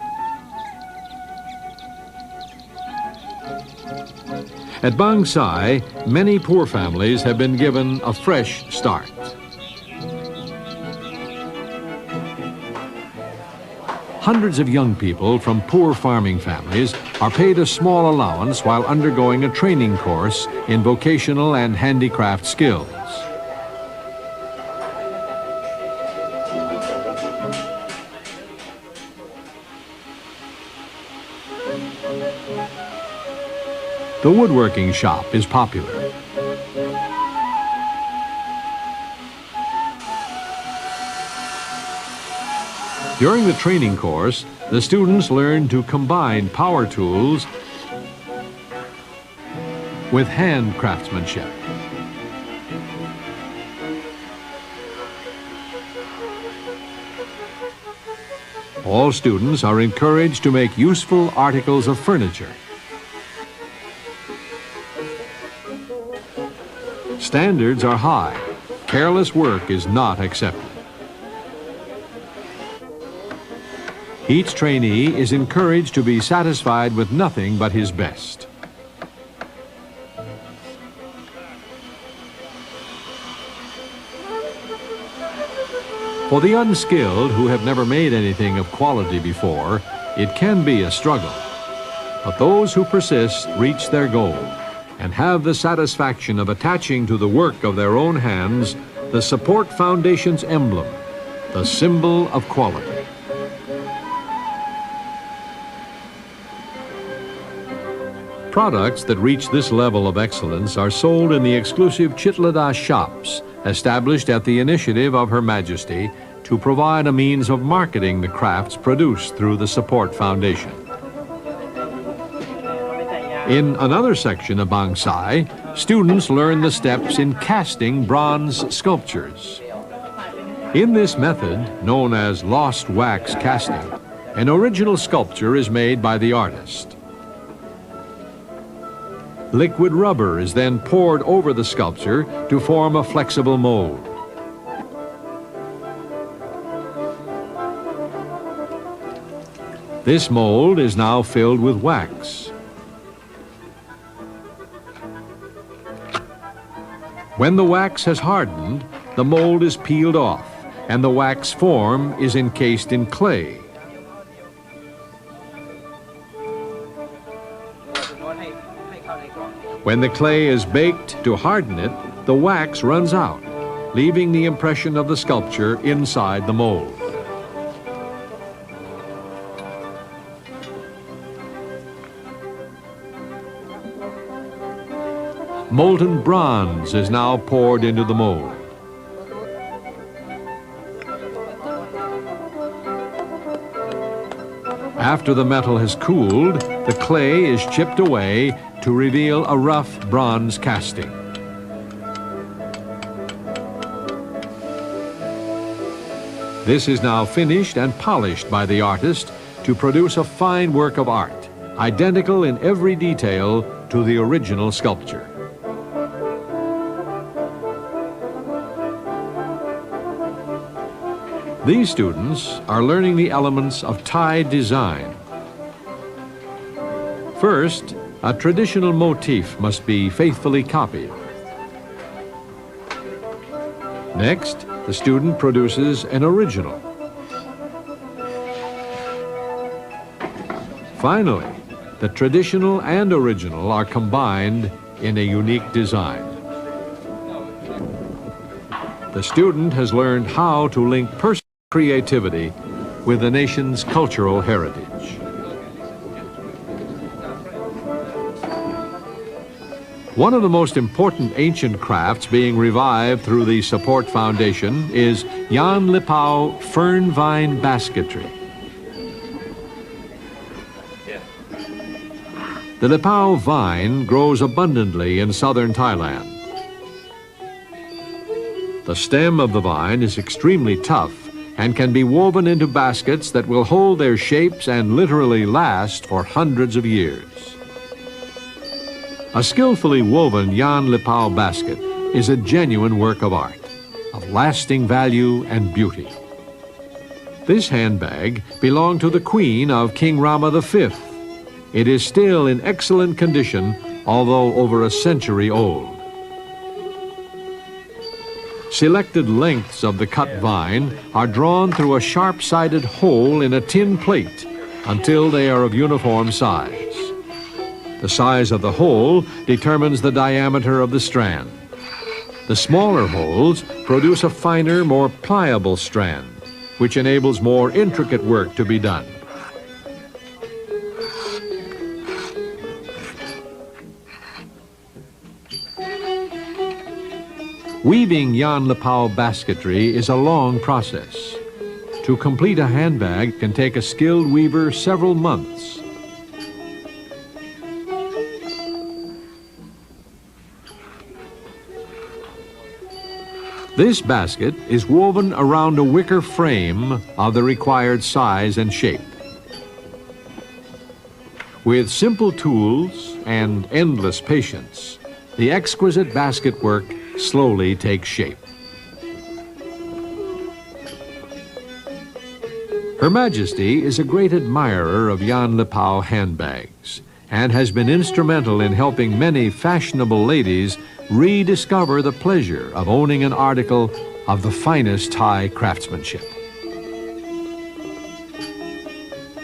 At Bang Sai, many poor families have been given a fresh start. Hundreds of young people from poor farming families are paid a small allowance while undergoing a training course in vocational and handicraft skills. The woodworking shop is popular. During the training course, the students learn to combine power tools with hand craftsmanship. All students are encouraged to make useful articles of furniture. Standards are high. Careless work is not accepted. Each trainee is encouraged to be satisfied with nothing but his best. For the unskilled who have never made anything of quality before, it can be a struggle. But those who persist reach their goal and have the satisfaction of attaching to the work of their own hands the Support Foundation's emblem, the symbol of quality. Products that reach this level of excellence are sold in the exclusive Chitlada shops, established at the initiative of Her Majesty to provide a means of marketing the crafts produced through the Support Foundation. In another section of Bang Sai, students learn the steps in casting bronze sculptures. In this method, known as lost wax casting, an original sculpture is made by the artist. Liquid rubber is then poured over the sculpture to form a flexible mold. This mold is now filled with wax. When the wax has hardened, the mold is peeled off and the wax form is encased in clay. When the clay is baked to harden it, the wax runs out, leaving the impression of the sculpture inside the mold. Molten bronze is now poured into the mold. After the metal has cooled, the clay is chipped away to reveal a rough bronze casting. This is now finished and polished by the artist to produce a fine work of art, identical in every detail to the original sculpture. These students are learning the elements of Thai design. First, a traditional motif must be faithfully copied. Next, the student produces an original. Finally, the traditional and original are combined in a unique design. The student has learned how to link personal creativity with the nation's cultural heritage. One of the most important ancient crafts being revived through the Support Foundation is Yan Lipao fern vine basketry. The Lipao vine grows abundantly in southern Thailand. The stem of the vine is extremely tough and can be woven into baskets that will hold their shapes and literally last for hundreds of years. A skillfully woven Yan Lipao basket is a genuine work of art, of lasting value and beauty. This handbag belonged to the Queen of King Rama V. It is still in excellent condition, although over a century old. Selected lengths of the cut vine are drawn through a sharp-sided hole in a tin plate until they are of uniform size. The size of the hole determines the diameter of the strand. The smaller holes produce a finer, more pliable strand, which enables more intricate work to be done. Weaving Yan Lipao basketry is a long process. To complete a handbag can take a skilled weaver several months. This basket is woven around a wicker frame of the required size and shape. With simple tools and endless patience, the exquisite basket work slowly takes shape. Her Majesty is a great admirer of Yan Lipao handbags and has been instrumental in helping many fashionable ladies rediscover the pleasure of owning an article of the finest Thai craftsmanship.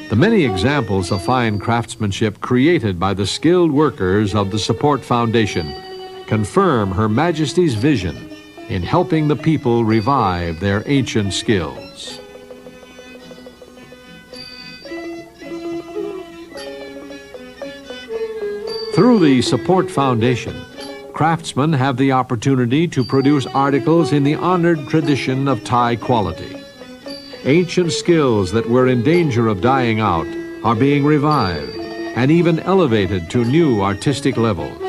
The many examples of fine craftsmanship created by the skilled workers of the Support Foundation confirm Her Majesty's vision in helping the people revive their ancient skills. Through the Support Foundation, craftsmen have the opportunity to produce articles in the honored tradition of Thai quality. Ancient skills that were in danger of dying out are being revived and even elevated to new artistic levels.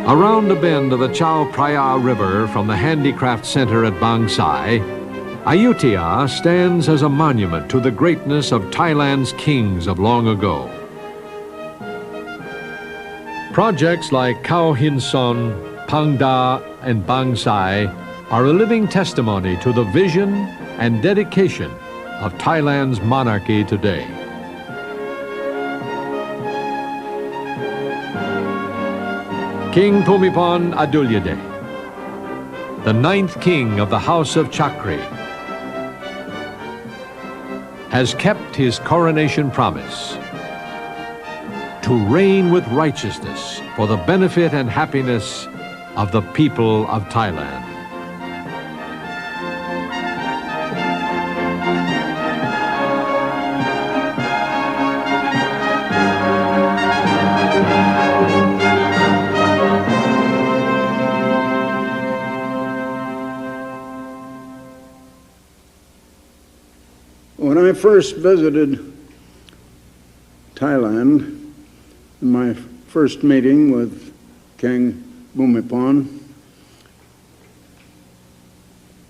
Around the bend of the Chao Phraya River from the Handicraft Center at Bang Sai, Ayutthaya stands as a monument to the greatness of Thailand's kings of long ago. Projects like Khao Hin Son, Phang Da, and Bang Sai are a living testimony to the vision and dedication of Thailand's monarchy today. King Bhumibol Adulyadej, the 9th king of the House of Chakri, has kept his coronation promise to reign with righteousness for the benefit and happiness of the people of Thailand. When I first visited Thailand, in my first meeting with King Bhumibol,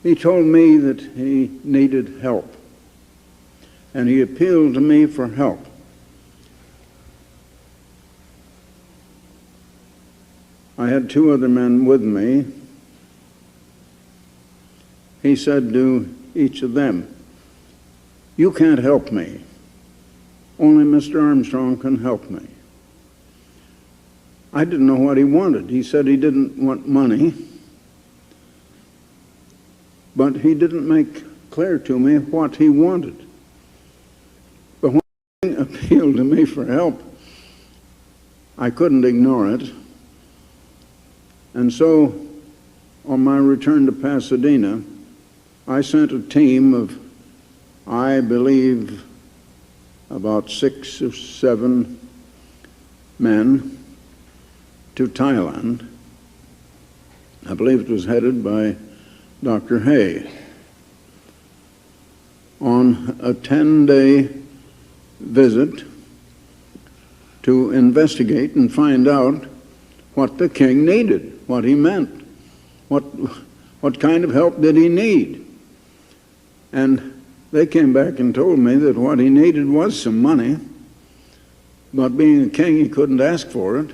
he told me that he needed help, and he appealed to me for help. I had 2 other men with me. He said to each of them, "You can't help me. Only Mr. Armstrong can help me." I didn't know what he wanted. He said he didn't want money, but he didn't make clear to me what he wanted. But when he appealed to me for help, I couldn't ignore it. And so, on my return to Pasadena, I sent a team of, I believe, about 6 or 7 men to Thailand. I believe it was headed by Dr. Hay. on a 10-day visit to investigate and find out what the king needed, what he meant, what kind of help did he need. And they came back and told me that what he needed was some money, but being a king, he couldn't ask for it.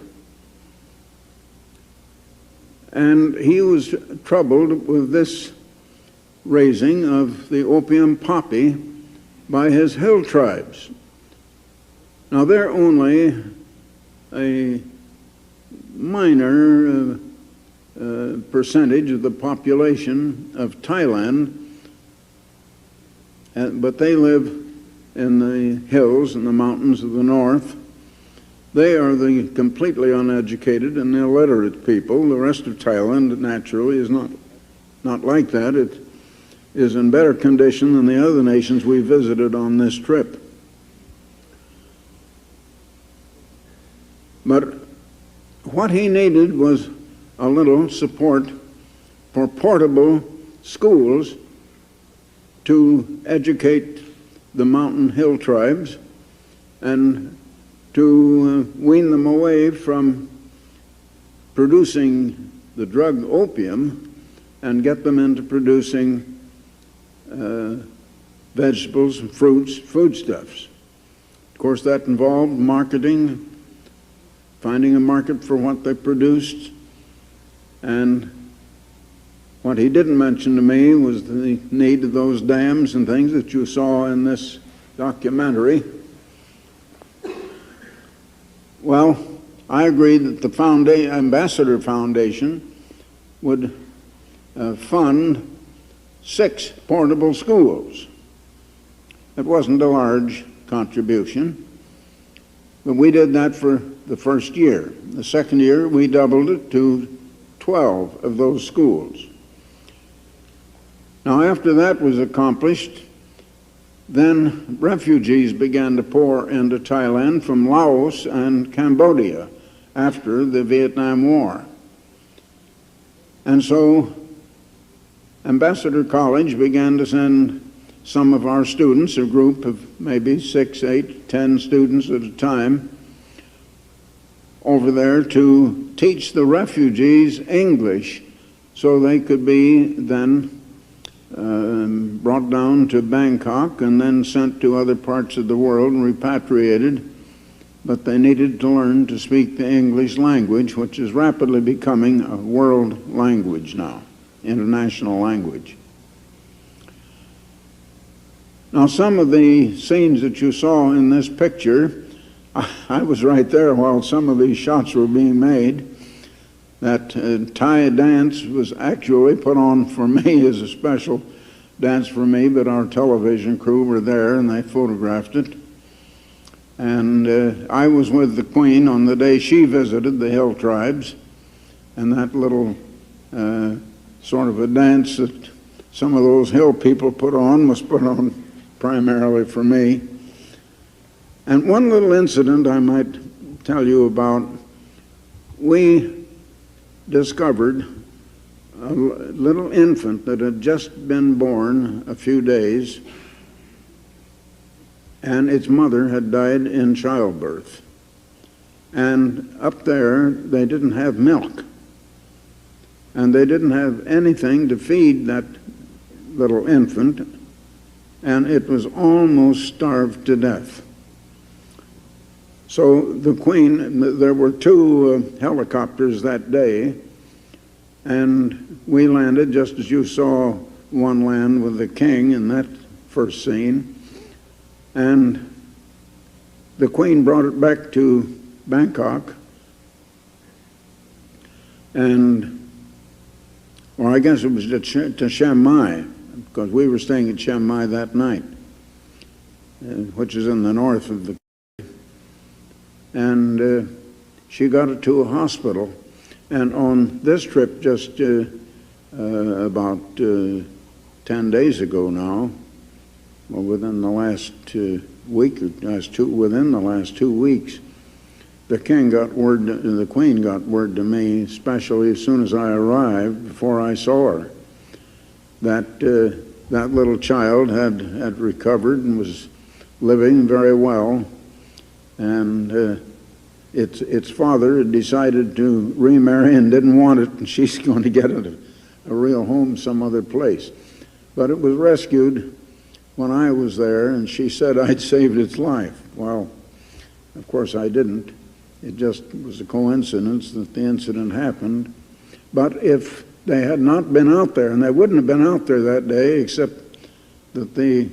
And he was troubled with this raising of the opium poppy by his hill tribes. Now, they're only a minor percentage of the population of Thailand, but they live in the hills and the mountains of the north. They are the completely uneducated and illiterate people. The rest of Thailand, naturally, is not like that. It is in better condition than the other nations we visited on this trip. But what he needed was a little support for portable schools to educate the mountain hill tribes and to wean them away from producing the drug opium and get them into producing vegetables, fruits, foodstuffs. Of course, that involved marketing, finding a market for what they produced, and what he didn't mention to me was the need of those dams and things that you saw in this documentary. Well, I agreed that the Ambassador Foundation would fund 6 portable schools. It wasn't a large contribution, but we did that for the first year. The second year, we doubled it to 12 of those schools. Now, after that was accomplished, then refugees began to pour into Thailand from Laos and Cambodia after the Vietnam War. And so Ambassador College began to send some of our students, a group of maybe 6, 8, 10 students at a time, over there to teach the refugees English so they could be then brought down to Bangkok and then sent to other parts of the world and repatriated. But they needed to learn to speak the English language, which is rapidly becoming a world language now, international language. Now, some of the scenes that you saw in this picture, I was right there while some of these shots were being made. That Thai dance was actually put on for me as a special dance for me, but our television crew were there and they photographed it. And I was with the Queen on the day she visited the hill tribes, and that little sort of a dance that some of those hill people put on was put on primarily for me. And one little incident I might tell you about, we discovered a little infant that had just been born a few days, and its mother had died in childbirth. And up there, they didn't have milk, and they didn't have anything to feed that little infant, and it was almost starved to death. So the Queen, there were 2 helicopters that day, and we landed just as you saw one land with the king in that first scene. And the Queen brought it back to Bangkok, and, or I guess it was to Chiang Mai, because we were staying at Chiang Mai that night, which is in the north of the and she got it to a hospital. And on this trip, just about 10 days ago now, well, within the last week, within the last 2 weeks, the Queen got word to me, especially as soon as I arrived, before I saw her, that that little child had recovered and was living very well, and its father had decided to remarry and didn't want it, and she's going to get a real home some other place. But it was rescued when I was there, and she said I'd saved its life. Well, of course I didn't. It just was a coincidence that the incident happened. But if they had not been out there, and they wouldn't have been out there that day, except that the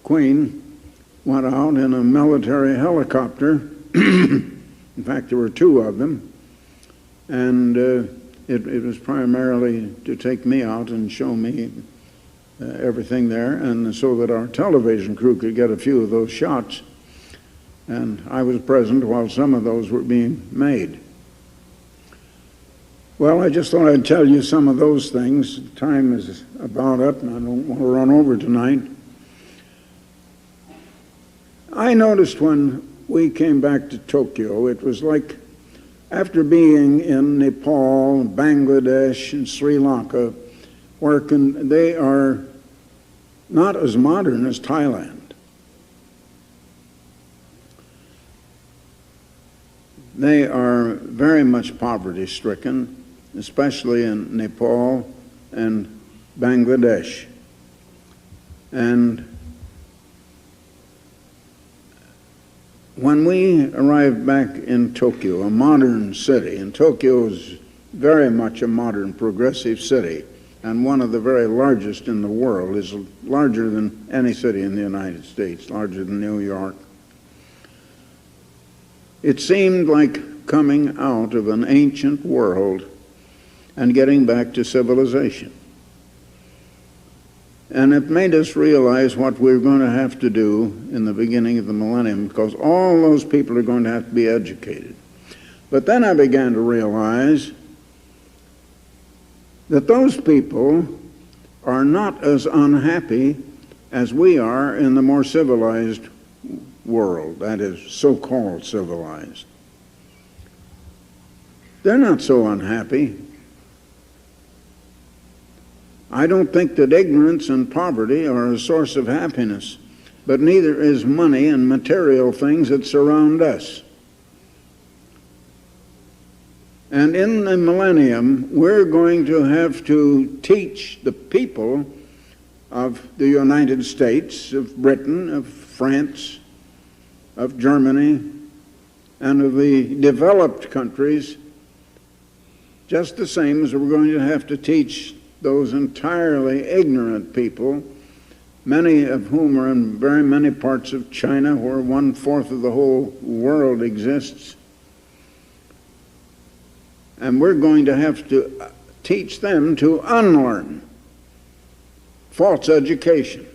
Queen went out in a military helicopter. In fact, there were two of them, and it was primarily to take me out and show me everything there, and so that our television crew could get a few of those shots. And I was present while some of those were being made. Well, I just thought I'd tell you some of those things. Time is about up, and I don't want to run over tonight. I noticed when we came back to Tokyo, it was like after being in Nepal, Bangladesh, and Sri Lanka, where they are not as modern as Thailand. They are very much poverty-stricken, especially in Nepal and Bangladesh. And when we arrived back in Tokyo, a modern city, and Tokyo is very much a modern, progressive city, and one of the very largest in the world, is larger than any city in the United States, larger than New York. It seemed like coming out of an ancient world and getting back to civilization. And it made us realize what we're going to have to do in the beginning of the millennium, because all those people are going to have to be educated. But then I began to realize that those people are not as unhappy as we are in the more civilized world, that is, so-called civilized. They're not so unhappy. I don't think that ignorance and poverty are a source of happiness, but neither is money and material things that surround us. And in the millennium, we're going to have to teach the people of the United States, of Britain, of France, of Germany, and of the developed countries, just the same as we're going to have to teach those entirely ignorant people, many of whom are in very many parts of China, where 1/4 of the whole world exists. And we're going to have to teach them to unlearn false education,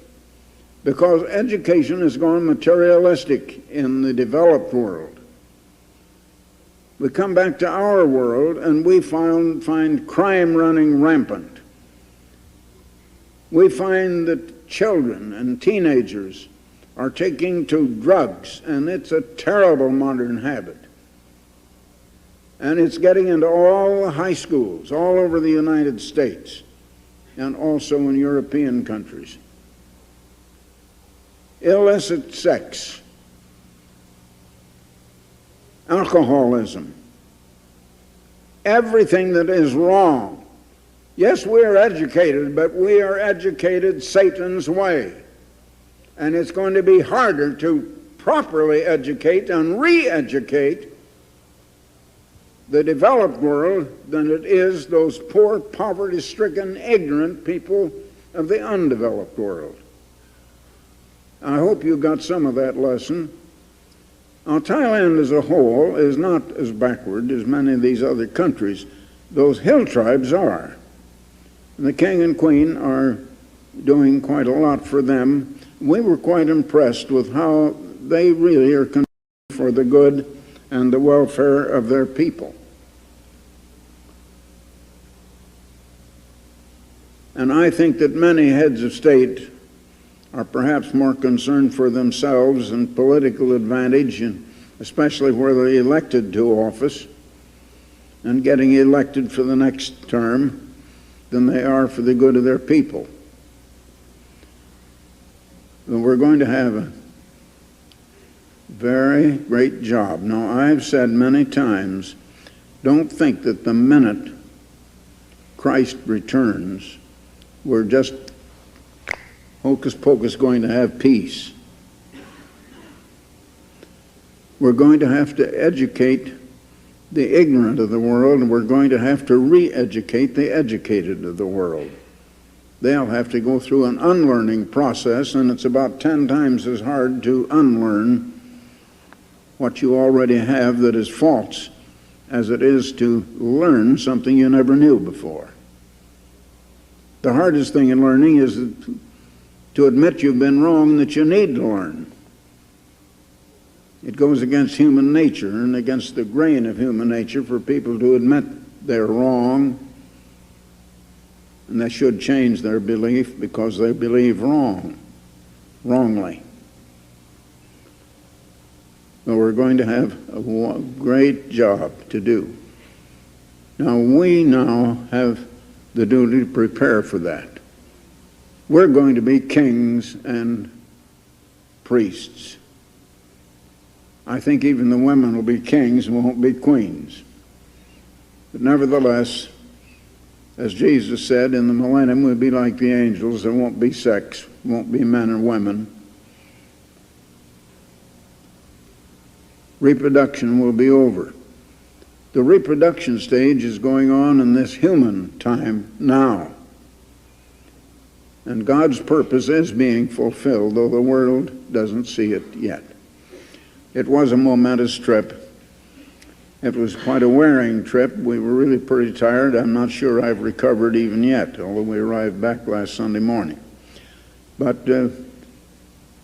because education has gone materialistic in the developed world. We come back to our world and we find crime running rampant. We find that children and teenagers are taking to drugs, and it's a terrible modern habit. And it's getting into all the high schools all over the United States and also in European countries. Illicit sex, alcoholism, everything that is wrong. Yes, we are educated, but we are educated Satan's way. And it's going to be harder to properly educate and re-educate the developed world than it is those poor, poverty-stricken, ignorant people of the undeveloped world. I hope you got some of that lesson. Now, Thailand as a whole is not as backward as many of these other countries. Those hill tribes are. And the king and queen are doing quite a lot for them. We were quite impressed with how they really are concerned for the good and the welfare of their people. And I think that many heads of state are perhaps more concerned for themselves and political advantage, and especially where they're elected to office and getting elected for the next term, than they are for the good of their people. we're going to have a very great job. Now, I've said many times, don't think that the minute Christ returns, we're just hocus pocus going to have peace. We're going to have to educate the ignorant of the world, and we're going to have to re-educate the educated of the world. They'll have to go through an unlearning process, and it's about 10 times as hard to unlearn what you already have that is false as it is to learn something you never knew before. The hardest thing in learning is to admit you've been wrong and that you need to learn. It goes against human nature and against the grain of human nature for people to admit they're wrong and they should change their belief because they believe wrongly. So we're going to have a great job to do. Now, we now have the duty to prepare for that. We're going to be kings and priests. I think even the women will be kings and won't be queens. But nevertheless, as Jesus said, in the millennium we'll be like the angels. There won't be sex, won't be men and women. Reproduction will be over. The reproduction stage is going on in this human time now. And God's purpose is being fulfilled, though the world doesn't see it yet. It was a momentous trip. It was quite a wearing trip. We were really pretty tired. I'm not sure I've recovered even yet, although we arrived back last Sunday morning. But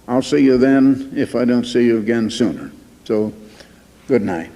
I'll see you then if I don't see you again sooner. So, good night.